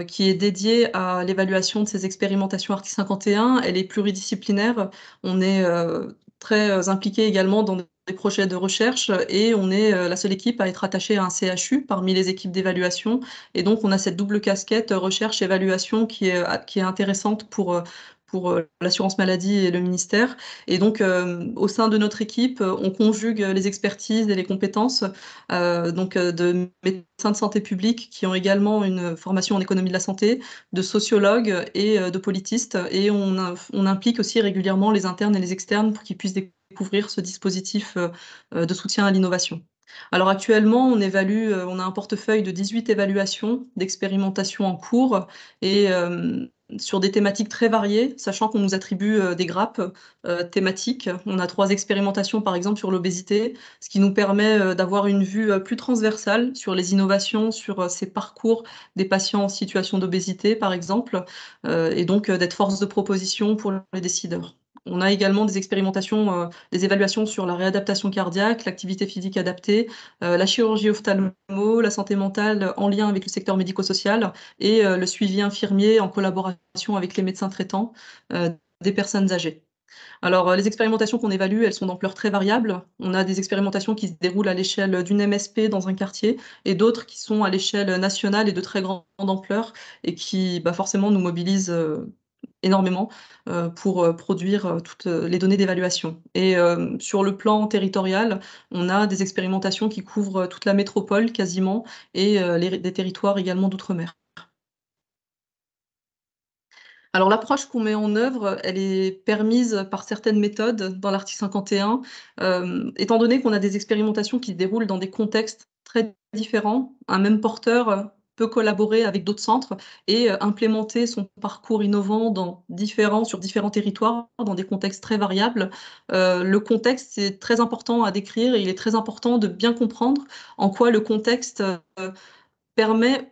qui est dédié à l'évaluation de ces expérimentations article 51, elle est pluridisciplinaire. On est, très, impliqués également dans des projets de recherche et on est, la seule équipe à être attachée à un CHU parmi les équipes d'évaluation et donc on a cette double casquette, recherche-évaluation qui est intéressante pour l'assurance maladie et le ministère. Et donc, au sein de notre équipe, on conjugue les expertises et les compétences de médecins de santé publique qui ont également une formation en économie de la santé, de sociologues et de politistes. Et on implique aussi régulièrement les internes et les externes pour qu'ils puissent découvrir ce dispositif de soutien à l'innovation. Alors actuellement, on a un portefeuille de 18 évaluations d'expérimentation en cours et sur des thématiques très variées, sachant qu'on nous attribue des grappes thématiques. On a 3 expérimentations, par exemple, sur l'obésité, ce qui nous permet d'avoir une vue plus transversale sur les innovations, sur ces parcours des patients en situation d'obésité, par exemple, et donc d'être force de proposition pour les décideurs. On a également des expérimentations, des évaluations sur la réadaptation cardiaque, l'activité physique adaptée, la chirurgie ophtalmo, la santé mentale en lien avec le secteur médico-social et le suivi infirmier en collaboration avec les médecins traitants des personnes âgées. Alors, les expérimentations qu'on évalue, elles sont d'ampleur très variable. On a des expérimentations qui se déroulent à l'échelle d'une MSP dans un quartier et d'autres qui sont à l'échelle nationale et de très grande ampleur et qui forcément nous mobilisent énormément pour produire toutes les données d'évaluation. Et sur le plan territorial, on a des expérimentations qui couvrent toute la métropole quasiment et des territoires également d'outre-mer. Alors l'approche qu'on met en œuvre, elle est permise par certaines méthodes dans l'article 51, étant donné qu'on a des expérimentations qui se déroulent dans des contextes très différents. Un même porteur peut collaborer avec d'autres centres et implémenter son parcours innovant sur différents territoires, dans des contextes très variables. Le contexte, c'est très important à décrire et il est très important de bien comprendre en quoi le contexte permet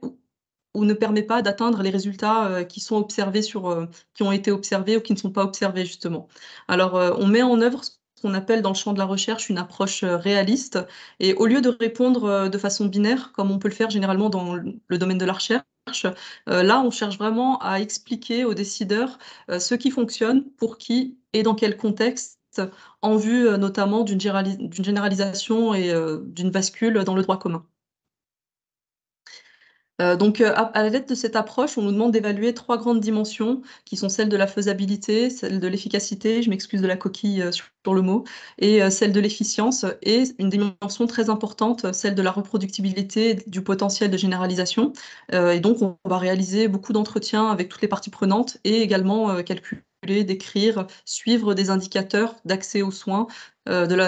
ou ne permet pas d'atteindre les résultats qui sont observés qui ont été observés ou qui ne sont pas observés justement. Alors, on met en œuvre ce qu'on appelle dans le champ de la recherche une approche réaliste et au lieu de répondre de façon binaire, comme on peut le faire généralement dans le domaine de la recherche, là, on cherche vraiment à expliquer aux décideurs ce qui fonctionne, pour qui et dans quel contexte, en vue notamment d'une généralisation et d'une bascule dans le droit commun. À l'aide de cette approche, on nous demande d'évaluer 3 grandes dimensions qui sont celles de la faisabilité, celle de l'efficacité, je m'excuse de la coquille, sur le mot, et celle de l'efficience et une dimension très importante, celle de la reproductibilité, du potentiel de généralisation. Et donc on va réaliser beaucoup d'entretiens avec toutes les parties prenantes et également, calculer, décrire, suivre des indicateurs d'accès aux soins,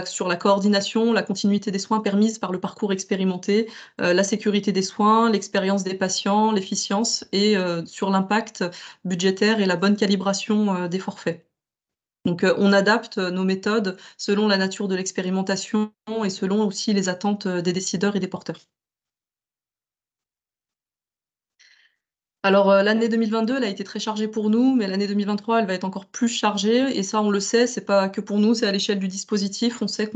sur la coordination, la continuité des soins permise par le parcours expérimenté, la sécurité des soins, l'expérience des patients, l'efficience et sur l'impact budgétaire et la bonne calibration des forfaits. Donc on adapte nos méthodes selon la nature de l'expérimentation et selon aussi les attentes des décideurs et des porteurs. Alors, l'année 2022, elle a été très chargée pour nous, mais l'année 2023, elle va être encore plus chargée et ça, on le sait, c'est pas que pour nous, c'est à l'échelle du dispositif. On sait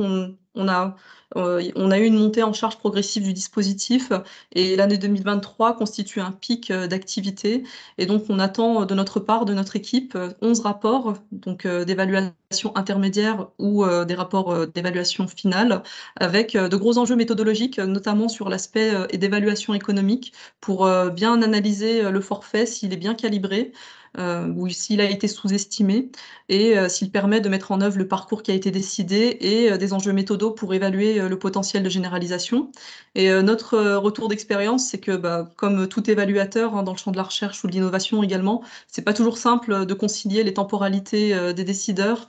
on a eu une montée en charge progressive du dispositif et l'année 2023 constitue un pic, d'activité et donc on attend de notre part, de notre équipe, 11 rapports, donc d'évaluation intermédiaire ou des rapports, d'évaluation finale avec, de gros enjeux méthodologiques, notamment sur l'aspect, d'évaluation économique pour bien analyser le forfait, s'il est bien calibré ou s'il a été sous-estimé et s'il permet de mettre en œuvre le parcours qui a été décidé et des enjeux méthodaux pour évaluer le potentiel de généralisation. Et notre retour d'expérience, c'est que comme tout évaluateur dans le champ de la recherche ou de l'innovation également, c'est pas toujours simple de concilier les temporalités des décideurs,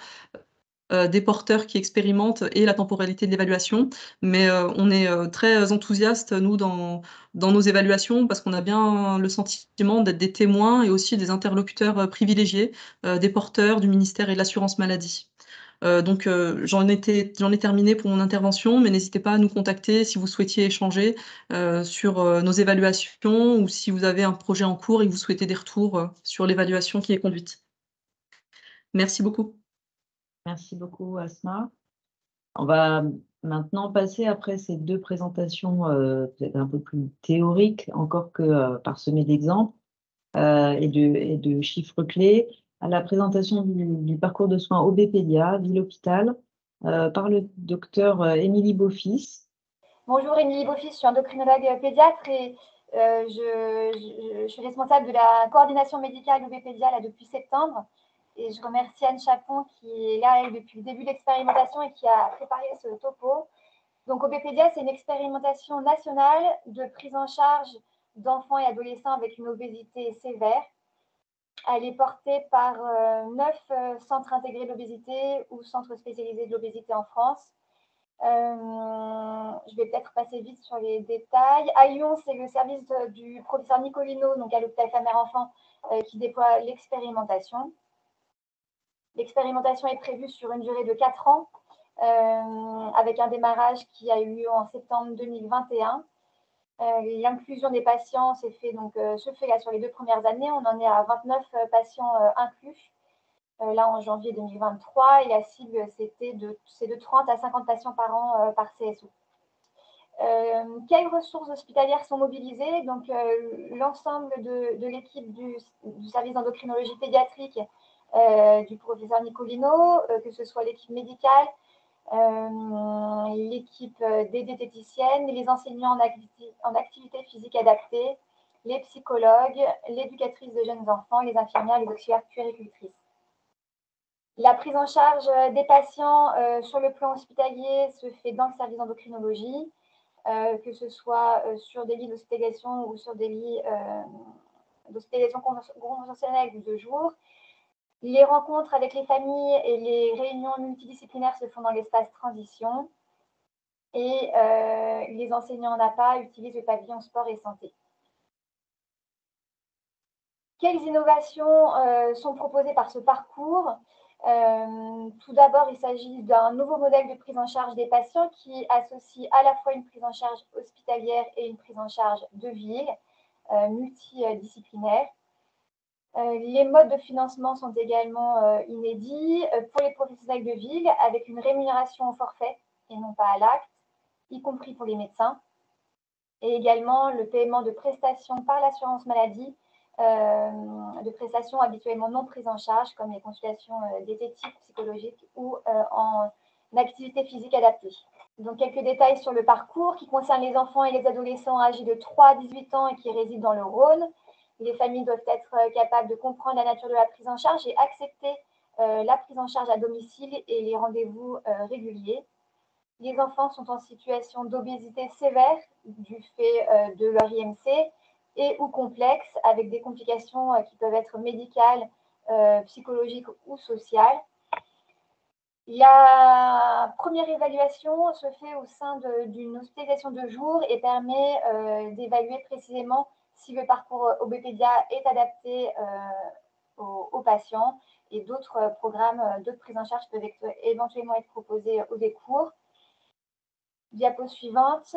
des porteurs qui expérimentent et la temporalité de l'évaluation. Mais on est très enthousiastes, nous, dans nos évaluations, parce qu'on a bien le sentiment d'être des témoins et aussi des interlocuteurs privilégiés des porteurs, du ministère et de l'assurance maladie. J'en ai terminé pour mon intervention, mais n'hésitez pas à nous contacter si vous souhaitiez échanger sur nos évaluations ou si vous avez un projet en cours et que vous souhaitez des retours sur l'évaluation qui est conduite. Merci beaucoup. Merci beaucoup, Asma. On va maintenant passer après ces 2 présentations peut-être un peu plus théoriques, encore que parsemées d'exemples et de chiffres clés, à la présentation du parcours de soins OBpédia, ville-hôpital, par le docteur Émilie Beaufils. Bonjour, Émilie Beaufils, je suis endocrinologue pédiatre et je suis responsable de la coordination médicale OBpédia depuis septembre. Et je remercie Anne Chapon qui est là depuis le début de l'expérimentation et qui a préparé ce topo. Donc, Obépédia, c'est une expérimentation nationale de prise en charge d'enfants et adolescents avec une obésité sévère. Elle est portée par 9 centres intégrés de l'obésité ou centres spécialisés de l'obésité en France. Je vais peut-être passer vite sur les détails. À Lyon, c'est le service du professeur Nicolino, donc à l'hôpital Femme-Mère-Enfant, qui déploie l'expérimentation. L'expérimentation est prévue sur une durée de 4 ans, avec un démarrage qui a eu lieu en septembre 2021. L'inclusion des patients se fait là sur les 2 premières années. On en est à 29 patients inclus, là en janvier 2023. Et la cible, c'est de 30 à 50 patients par an par CSO. Quelles ressources hospitalières sont mobilisées? Donc, l'ensemble de l'équipe du service d'endocrinologie pédiatrique du professeur Nicolino, que ce soit l'équipe médicale, l'équipe des diététiciennes, les enseignants en activité physique adaptée, les psychologues, l'éducatrice de jeunes enfants, les infirmières, les auxiliaires puéricultrices. La prise en charge des patients sur le plan hospitalier se fait dans le service d'endocrinologie, que ce soit sur des lits d'hospitalisation ou sur des lits d'hospitalisation conventionnelle de jour. Les rencontres avec les familles et les réunions multidisciplinaires se font dans l'espace transition. Et les enseignants en APA utilisent le pavillon sport et santé. Quelles innovations sont proposées par ce parcours? Tout d'abord, il s'agit d'un nouveau modèle de prise en charge des patients qui associe à la fois une prise en charge hospitalière et une prise en charge de ville, multidisciplinaire. Les modes de financement sont également inédits pour les professionnels de ville, avec une rémunération au forfait et non pas à l'acte, y compris pour les médecins, et également le paiement de prestations par l'assurance maladie, de prestations habituellement non prises en charge, comme les consultations diététiques, psychologiques ou en activité physique adaptée. Donc, quelques détails sur le parcours qui concerne les enfants et les adolescents âgés de 3 à 18 ans et qui résident dans le Rhône. Les familles doivent être capables de comprendre la nature de la prise en charge et accepter la prise en charge à domicile et les rendez-vous réguliers. Les enfants sont en situation d'obésité sévère du fait de leur IMC et ou complexe, avec des complications qui peuvent être médicales, psychologiques ou sociales. La première évaluation se fait au sein d'une hospitalisation de jour et permet d'évaluer précisément si le parcours Obépédia est adapté aux patients, et d'autres programmes de prise en charge peuvent éventuellement être proposés au décours. Diapo suivante.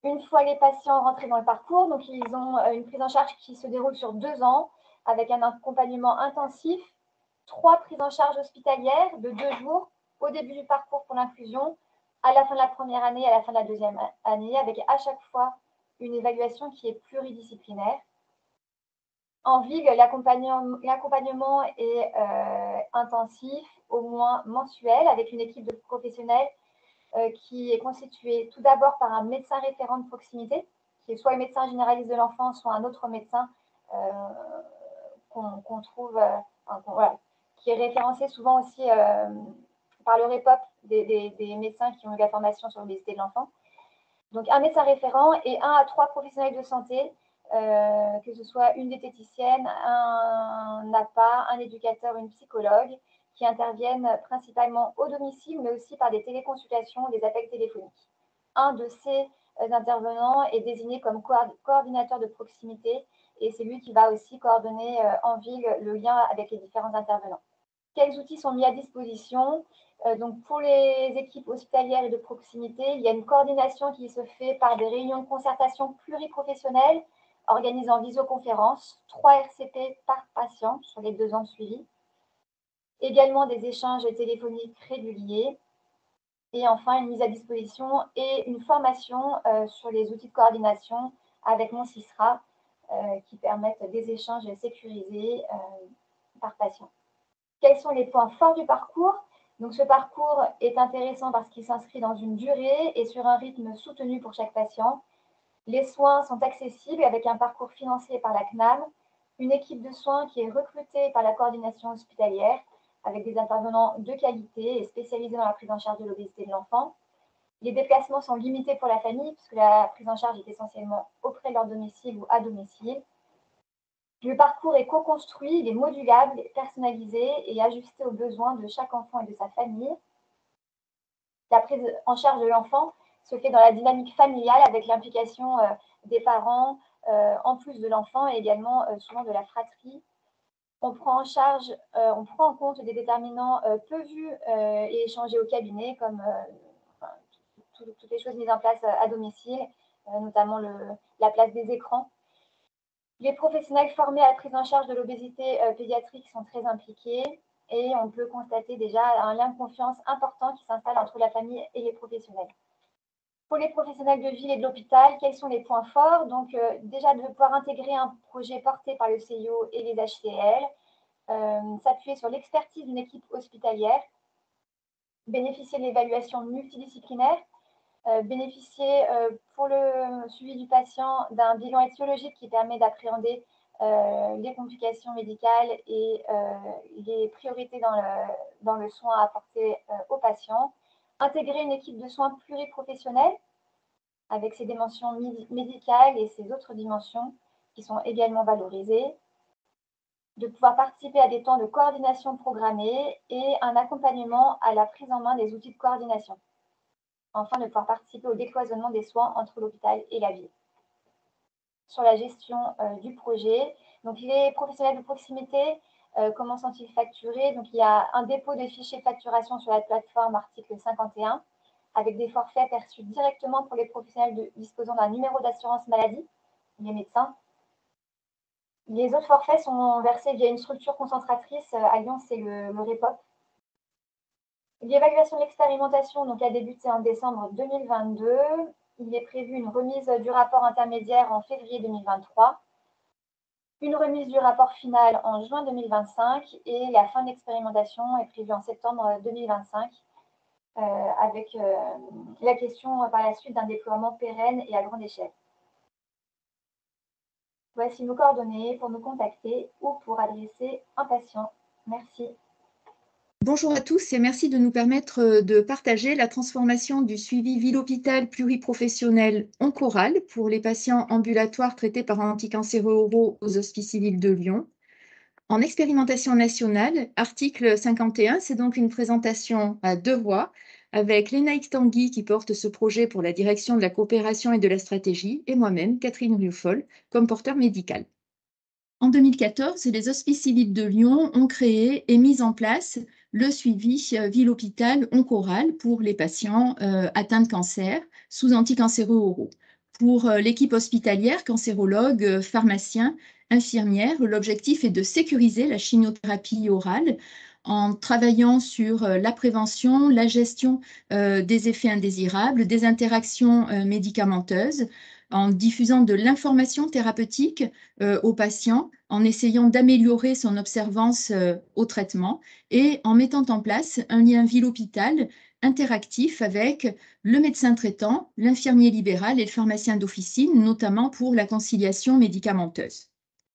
Une fois les patients rentrés dans le parcours, donc ils ont une prise en charge qui se déroule sur 2 ans avec un accompagnement intensif, 3 prises en charge hospitalières de 2 jours au début du parcours pour l'inclusion, à la fin de la première année et à la fin de la deuxième année, avec à chaque fois une évaluation qui est pluridisciplinaire. En ville, l'accompagnement est intensif, au moins mensuel, avec une équipe de professionnels qui est constituée tout d'abord par un médecin référent de proximité, qui est soit le médecin généraliste de l'enfant, soit un autre médecin qu'on trouve, qui est référencé souvent aussi par le REPOP des médecins qui ont eu la formation sur l'obésité de l'enfant. Donc, un médecin référent et 1 à 3 professionnels de santé, que ce soit une diététicienne, un APA, un éducateur, une psychologue, qui interviennent principalement au domicile, mais aussi par des téléconsultations ou des appels téléphoniques. Un de ces intervenants est désigné comme coordinateur de proximité et c'est lui qui va aussi coordonner en ville le lien avec les différents intervenants. Quels outils sont mis à disposition? Donc, pour les équipes hospitalières et de proximité, il y a une coordination qui se fait par des réunions de concertation pluriprofessionnelles organisées en visioconférence, 3 RCP par patient sur les 2 ans de suivi. Également des échanges téléphoniques réguliers. Et enfin, une mise à disposition et une formation sur les outils de coordination avec mon CISRA qui permettent des échanges sécurisés par patient. Quels sont les points forts du parcours? Donc, ce parcours est intéressant parce qu'il s'inscrit dans une durée et sur un rythme soutenu pour chaque patient. Les soins sont accessibles avec un parcours financé par la CNAM. une équipe de soins qui est recrutée par la coordination hospitalière avec des intervenants de qualité et spécialisés dans la prise en charge de l'obésité de l'enfant. Les déplacements sont limités pour la famille puisque la prise en charge est essentiellement auprès de leur domicile ou à domicile. Le parcours est co-construit, il est modulable, personnalisé et ajusté aux besoins de chaque enfant et de sa famille. La prise en charge de l'enfant se fait dans la dynamique familiale avec l'implication des parents, en plus de l'enfant et également souvent de la fratrie. On prend en compte des déterminants peu vus et échangés au cabinet, comme toutes les choses mises en place à domicile, notamment la place des écrans. Les professionnels formés à la prise en charge de l'obésité pédiatrique sont très impliqués et on peut constater déjà un lien de confiance important qui s'installe entre la famille et les professionnels. Pour les professionnels de ville et de l'hôpital, quels sont les points forts? Donc, déjà de pouvoir intégrer un projet porté par le CIO et les HCL, s'appuyer sur l'expertise d'une équipe hospitalière, bénéficier de l'évaluation multidisciplinaire, bénéficier pour le suivi du patient d'un bilan étiologique qui permet d'appréhender les complications médicales et les priorités dans le soin apporté aux patients, intégrer une équipe de soins pluriprofessionnelle avec ses dimensions médicales et ses autres dimensions qui sont également valorisées, de pouvoir participer à des temps de coordination programmés et un accompagnement à la prise en main des outils de coordination. Enfin, de pouvoir participer au décloisonnement des soins entre l'hôpital et la ville. Sur la gestion du projet, donc les professionnels de proximité, comment sont-ils facturés? Donc, il y a un dépôt de fichiers de facturation sur la plateforme article 51, avec des forfaits perçus directement pour les professionnels disposant d'un numéro d'assurance maladie, les médecins. Les autres forfaits sont versés via une structure concentratrice. À Lyon, c'est le REPOP. L'évaluation de l'expérimentation donc, a débuté en décembre 2022. Il est prévu une remise du rapport intermédiaire en février 2023, une remise du rapport final en juin 2025 et la fin de l'expérimentation est prévue en septembre 2025 avec la question par la suite d'un déploiement pérenne et à grande échelle. Voici nos coordonnées pour nous contacter ou pour adresser un patient. Merci. Bonjour à tous et merci de nous permettre de partager la transformation du suivi ville-hôpital pluriprofessionnel oncoral pour les patients ambulatoires traités par anticancéreux oraux aux Hospices civils de Lyon. En expérimentation nationale, article 51, c'est donc une présentation à deux voix avec Lénaïque Tanguy qui porte ce projet pour la direction de la coopération et de la stratégie et moi-même, Catherine Rufol, comme porteur médical. En 2014, les Hospices civils de Lyon ont créé et mis en place le suivi ville-hôpital oncoral pour les patients atteints de cancer sous anticancéreux oraux. Pour l'équipe hospitalière, cancérologues, pharmaciens, infirmières, l'objectif est de sécuriser la chimiothérapie orale en travaillant sur la prévention, la gestion des effets indésirables, des interactions médicamenteuses, en diffusant de l'information thérapeutique aux patients, en essayant d'améliorer son observance au traitement et en mettant en place un lien ville-hôpital interactif avec le médecin traitant, l'infirmier libéral et le pharmacien d'officine, notamment pour la conciliation médicamenteuse.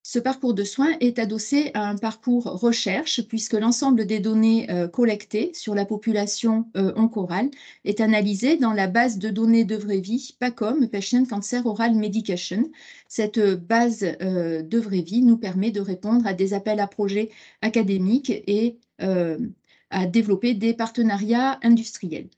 Ce parcours de soins est adossé à un parcours recherche puisque l'ensemble des données collectées sur la population oncorale est analysé dans la base de données de vraie vie PACOM, Patient Cancer Oral Medication. Cette base de vraie vie nous permet de répondre à des appels à projets académiques et à développer des partenariats industriels.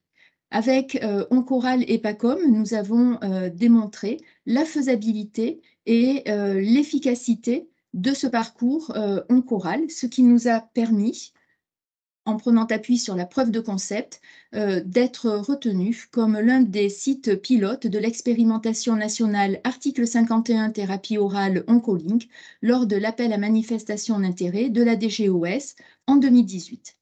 Avec Oncoral et PACOM, nous avons démontré la faisabilité et l'efficacité de ce parcours oncoral, ce qui nous a permis, en prenant appui sur la preuve de concept, d'être retenu comme l'un des sites pilotes de l'expérimentation nationale article 51 thérapie orale Oncolink lors de l'appel à manifestation d'intérêt de la DGOS en 2018.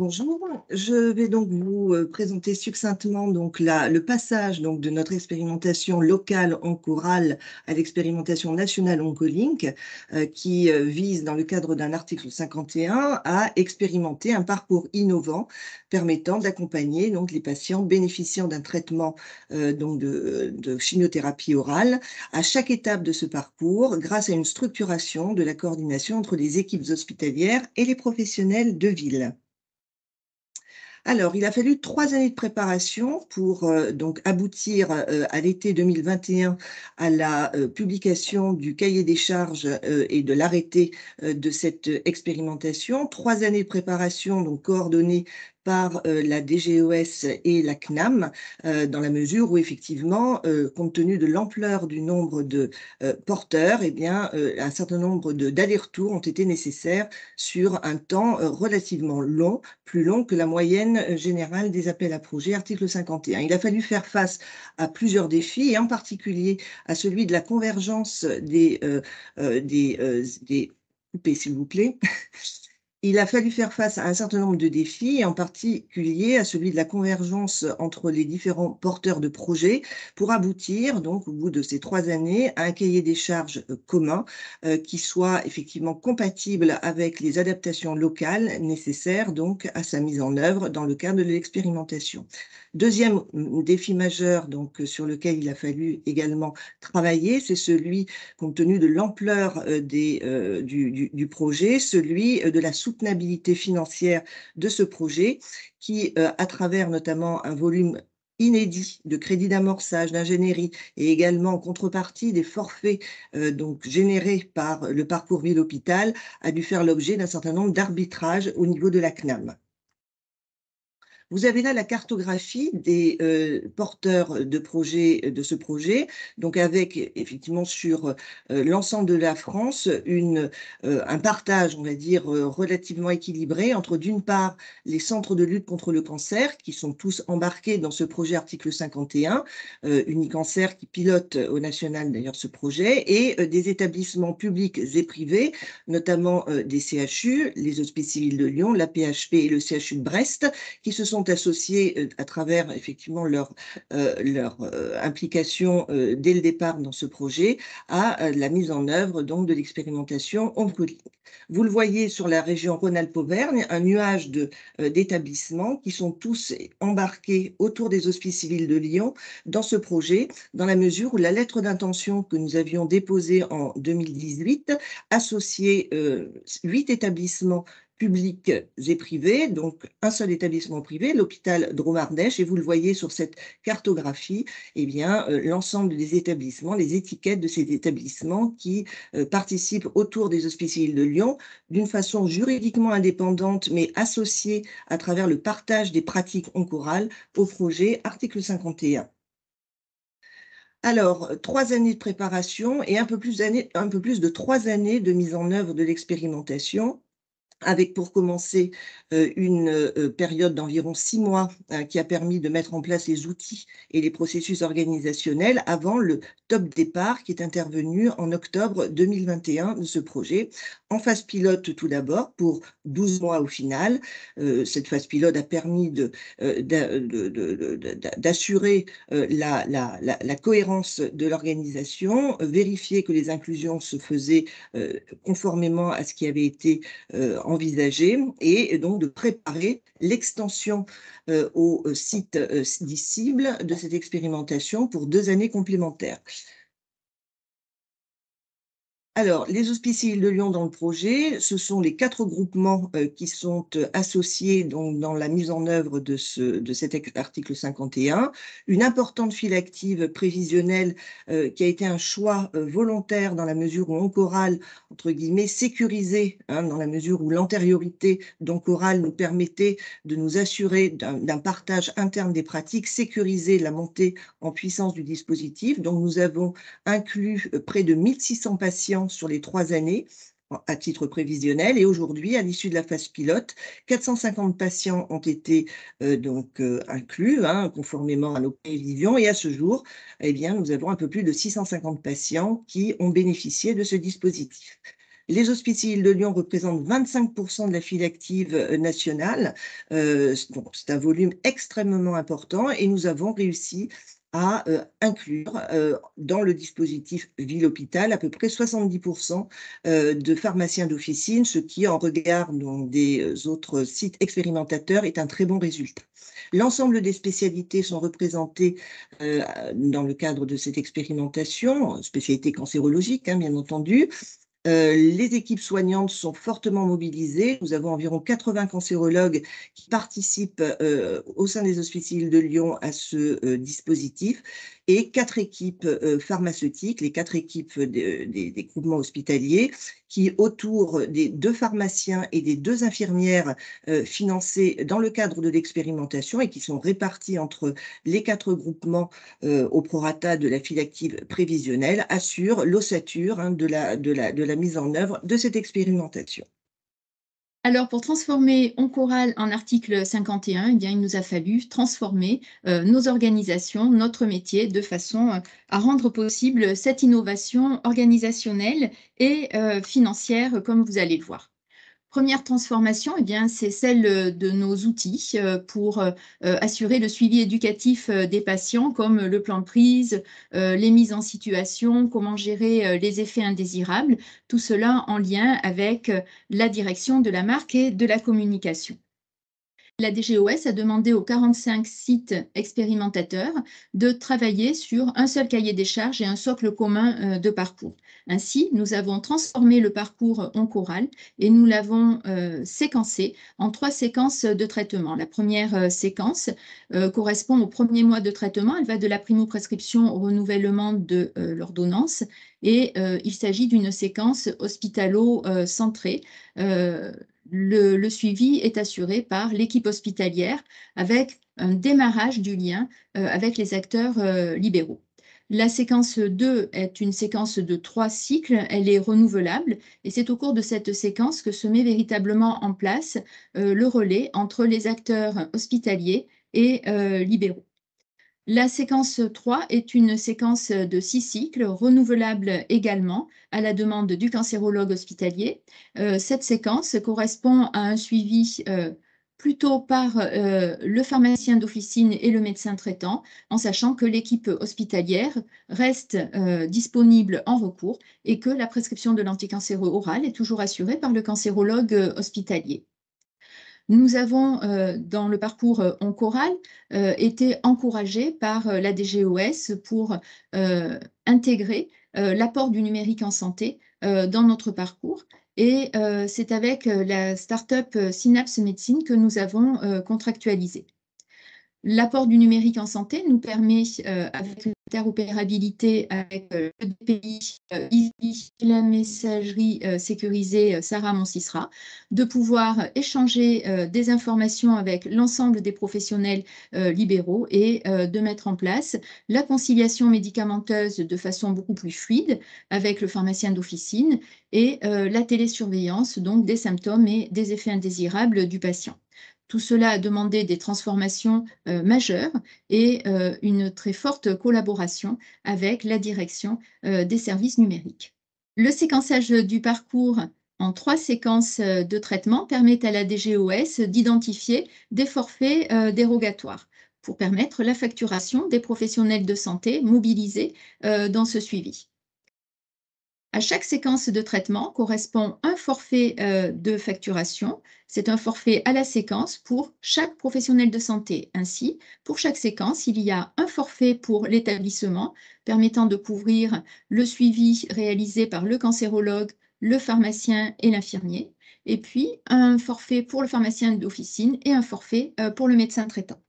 Bonjour, je vais donc vous présenter succinctement donc le passage donc de notre expérimentation locale Oncoral à l'expérimentation nationale Oncolink qui vise dans le cadre d'un article 51 à expérimenter un parcours innovant permettant d'accompagner donc les patients bénéficiant d'un traitement donc de chimiothérapie orale à chaque étape de ce parcours grâce à une structuration de la coordination entre les équipes hospitalières et les professionnels de ville. Alors, il a fallu 3 années de préparation pour donc aboutir à l'été 2021 à la publication du cahier des charges et de l'arrêté de cette expérimentation. 3 années de préparation donc coordonnées par la DGOS et la CNAM, dans la mesure où effectivement, compte tenu de l'ampleur du nombre de porteurs, eh bien, un certain nombre d'allers-retours ont été nécessaires sur un temps relativement long, plus long que la moyenne générale des appels à projets, article 51. Il a fallu faire face à plusieurs défis, et en particulier à celui de la convergence coupez, s'il vous plaît. Il a fallu faire face à un certain nombre de défis, et en particulier à celui de la convergence entre les différents porteurs de projets pour aboutir, donc, au bout de ces 3 années, à un cahier des charges commun qui soit effectivement compatible avec les adaptations locales nécessaires donc, à sa mise en œuvre dans le cadre de l'expérimentation. Deuxième défi majeur donc, sur lequel il a fallu également travailler, c'est celui, compte tenu de l'ampleur du projet, celui de la soutenabilité financière de ce projet qui, à travers notamment un volume inédit de crédits d'amorçage, d'ingénierie et également en contrepartie des forfaits donc générés par le parcours ville-hôpital, a dû faire l'objet d'un certain nombre d'arbitrages au niveau de la CNAM. Vous avez là la cartographie des porteurs de projets de ce projet, donc avec effectivement sur l'ensemble de la France un partage, on va dire, relativement équilibré entre d'une part les centres de lutte contre le cancer qui sont tous embarqués dans ce projet article 51, Unicancer qui pilote au national d'ailleurs ce projet, et des établissements publics et privés, notamment des CHU, les Hospices Civils de Lyon, la PHP et le CHU de Brest, qui se sont associés à travers effectivement leur implication dès le départ dans ce projet à la mise en œuvre donc de l'expérimentation Oncolink. Vous le voyez sur la région Rhône-Alpes-Auvergne, un nuage d'établissements qui sont tous embarqués autour des Hospices Civils de Lyon dans ce projet, dans la mesure où la lettre d'intention que nous avions déposée en 2018 associait 8 établissements publics et privés, donc un seul établissement privé, l'hôpital Drôme-Ardèche, et vous le voyez sur cette cartographie, eh bien, l'ensemble des établissements, les étiquettes de ces établissements qui participent autour des Hospices Civils de Lyon d'une façon juridiquement indépendante, mais associée à travers le partage des pratiques oncorales au projet article 51. Alors, 3 années de préparation et un peu plus de 3 années de mise en œuvre de l'expérimentation, avec pour commencer une période d'environ 6 mois qui a permis de mettre en place les outils et les processus organisationnels avant le top départ qui est intervenu en octobre 2021 de ce projet. En phase pilote tout d'abord pour 12 mois au final. Cette phase pilote a permis d'assurer la cohérence de l'organisation, vérifier que les inclusions se faisaient conformément à ce qui avait été envisagé, et donc de préparer l'extension au site dit cible de cette expérimentation pour 2 années complémentaires. Alors, les Hospices Civils de Lyon dans le projet, ce sont les 4 groupements qui sont associés donc, dans la mise en œuvre de cet article 51. Une importante file active prévisionnelle qui a été un choix volontaire dans la mesure où Oncoral, entre guillemets, sécurisé, dans la mesure où l'antériorité d'Oncoral nous permettait de nous assurer d'un partage interne des pratiques, sécuriser la montée en puissance du dispositif. Donc, nous avons inclus près de 1600 patients sur les 3 années à titre prévisionnel, et aujourd'hui, à l'issue de la phase pilote, 450 patients ont été inclus, conformément à nos prévisions, et à ce jour, eh bien, nous avons un peu plus de 650 patients qui ont bénéficié de ce dispositif. Les Hospices de Lyon représentent 25% de la file active nationale. Donc, c'est un volume extrêmement important et nous avons réussi à inclure dans le dispositif ville-hôpital à peu près 70% de pharmaciens d'officine, ce qui, en regard des autres sites expérimentateurs, est un très bon résultat. L'ensemble des spécialités sont représentées dans le cadre de cette expérimentation, spécialité cancérologique, hein, bien entendu. Les équipes soignantes sont fortement mobilisées. Nous avons environ 80 cancérologues qui participent au sein des Hospices de Lyon à ce dispositif et 4 équipes pharmaceutiques, les 4 équipes des groupements hospitaliers qui, autour des 2 pharmaciens et des 2 infirmières financés dans le cadre de l'expérimentation et qui sont répartis entre les 4 groupements au prorata de la file active prévisionnelle, assurent l'ossature hein, de la mise en œuvre de cette expérimentation. Alors, pour transformer Oncoral en article 51, eh bien, il nous a fallu transformer nos organisations, notre métier, de façon à rendre possible cette innovation organisationnelle et financière, comme vous allez le voir. Première transformation, eh bien, c'est celle de nos outils pour assurer le suivi éducatif des patients, comme le plan de prise, les mises en situation, comment gérer les effets indésirables, tout cela en lien avec la direction de la marque et de la communication. La DGOS a demandé aux 45 sites expérimentateurs de travailler sur un seul cahier des charges et un socle commun de parcours. Ainsi, nous avons transformé le parcours Oncoral et nous l'avons séquencé en 3 séquences de traitement. La première séquence correspond au premier mois de traitement. Elle va de la primo-prescription au renouvellement de l'ordonnance et il s'agit d'une séquence hospitalo-centrée. Le suivi est assuré par l'équipe hospitalière avec un démarrage du lien avec les acteurs libéraux. La séquence 2 est une séquence de 3 cycles, elle est renouvelable et c'est au cours de cette séquence que se met véritablement en place le relais entre les acteurs hospitaliers et libéraux. La séquence 3 est une séquence de 6 cycles, renouvelable également à la demande du cancérologue hospitalier. Cette séquence correspond à un suivi plutôt par le pharmacien d'officine et le médecin traitant, en sachant que l'équipe hospitalière reste disponible en recours et que la prescription de l'anticancéreux oral est toujours assurée par le cancérologue hospitalier. Nous avons, dans le parcours Oncoral, été encouragés par la DGOS pour intégrer l'apport du numérique en santé dans notre parcours. Et c'est avec la start-up Synapse Médecine que nous avons contractualisé. L'apport du numérique en santé nous permet, avec l'interopérabilité avec le DPI, la messagerie sécurisée SARA Mon-Sisra, de pouvoir échanger des informations avec l'ensemble des professionnels libéraux et de mettre en place la conciliation médicamenteuse de façon beaucoup plus fluide avec le pharmacien d'officine et la télésurveillance donc des symptômes et des effets indésirables du patient. Tout cela a demandé des transformations majeures et une très forte collaboration avec la direction des services numériques. Le séquençage du parcours en 3 séquences de traitement permet à la DGOS d'identifier des forfaits dérogatoires pour permettre la facturation des professionnels de santé mobilisés dans ce suivi. À chaque séquence de traitement correspond un forfait de facturation. C'est un forfait à la séquence pour chaque professionnel de santé. Ainsi, pour chaque séquence, il y a un forfait pour l'établissement permettant de couvrir le suivi réalisé par le cancérologue, le pharmacien et l'infirmier. Et puis, un forfait pour le pharmacien d'officine et un forfait pour le médecin traitant.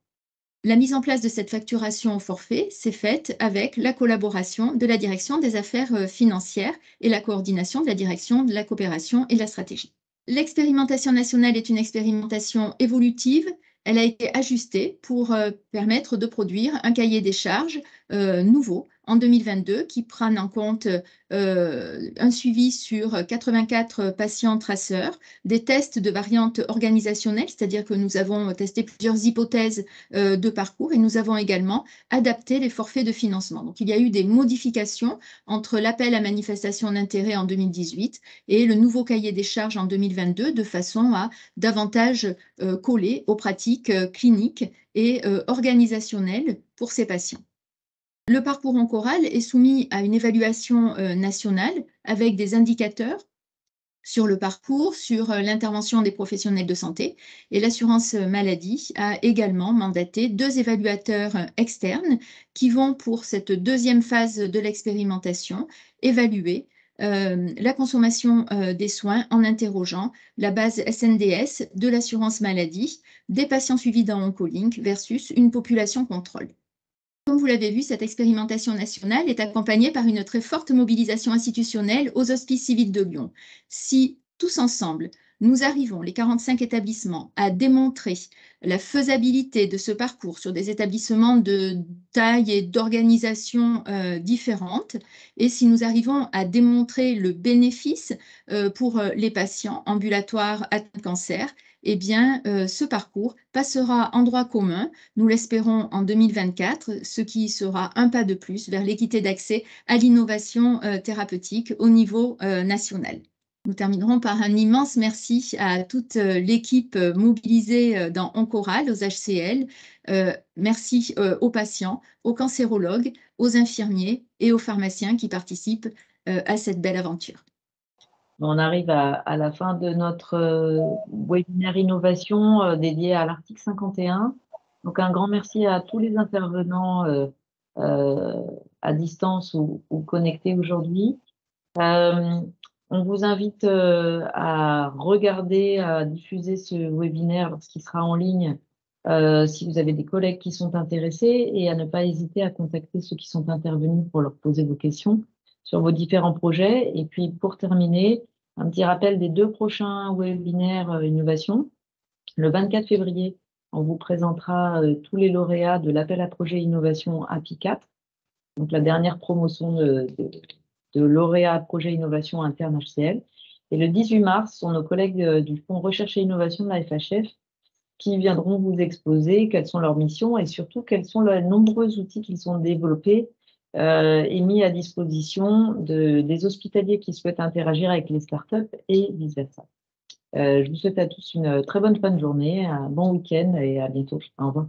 La mise en place de cette facturation au forfait s'est faite avec la collaboration de la direction des affaires financières et la coordination de la direction de la coopération et de la stratégie. L'expérimentation nationale est une expérimentation évolutive. Elle a été ajustée pour permettre de produire un cahier des charges nouveau en 2022 qui prennent en compte un suivi sur 84 patients traceurs, des tests de variantes organisationnelles, c'est-à-dire que nous avons testé plusieurs hypothèses de parcours et nous avons également adapté les forfaits de financement. Donc, il y a eu des modifications entre l'appel à manifestation d'intérêt en 2018 et le nouveau cahier des charges en 2022 de façon à davantage coller aux pratiques cliniques et organisationnelles pour ces patients. Le parcours Oncoral est soumis à une évaluation nationale avec des indicateurs sur le parcours, sur l'intervention des professionnels de santé. Et l'assurance maladie a également mandaté 2 évaluateurs externes qui vont, pour cette deuxième phase de l'expérimentation, évaluer la consommation des soins en interrogeant la base SNDS de l'assurance maladie des patients suivis dans Oncolink versus une population contrôle. Comme vous l'avez vu, cette expérimentation nationale est accompagnée par une très forte mobilisation institutionnelle aux Hospices civils de Lyon. Si tous ensemble, nous arrivons, les 45 établissements, à démontrer la faisabilité de ce parcours sur des établissements de taille et d'organisation différentes, et si nous arrivons à démontrer le bénéfice pour les patients ambulatoires atteints de cancer, eh bien, ce parcours passera en droit commun, nous l'espérons en 2024, ce qui sera un pas de plus vers l'équité d'accès à l'innovation thérapeutique au niveau national. Nous terminerons par un immense merci à toute l'équipe mobilisée dans Oncoral, aux HCL. Merci aux patients, aux cancérologues, aux infirmiers et aux pharmaciens qui participent à cette belle aventure. On arrive à la fin de notre webinaire innovation dédié à l'article 51. Donc, un grand merci à tous les intervenants à distance ou connectés aujourd'hui. On vous invite à regarder, à diffuser ce webinaire lorsqu'il sera en ligne si vous avez des collègues qui sont intéressés et à ne pas hésiter à contacter ceux qui sont intervenus pour leur poser vos questions sur vos différents projets. Et puis, pour terminer, un petit rappel des 2 prochains webinaires innovation. Le 24 février, on vous présentera tous les lauréats de l'appel à projet innovation API 4, donc la dernière promotion de lauréats projet innovation interne HCL. Et le 18 mars, sont nos collègues du Fonds Recherche et Innovation de la FHF qui viendront vous exposer quelles sont leurs missions et surtout quels sont les nombreux outils qu'ils ont développés et mis à disposition des hospitaliers qui souhaitent interagir avec les startups et vice-versa. Je vous souhaite à tous une très bonne fin de journée, un bon week-end et à bientôt. Au revoir.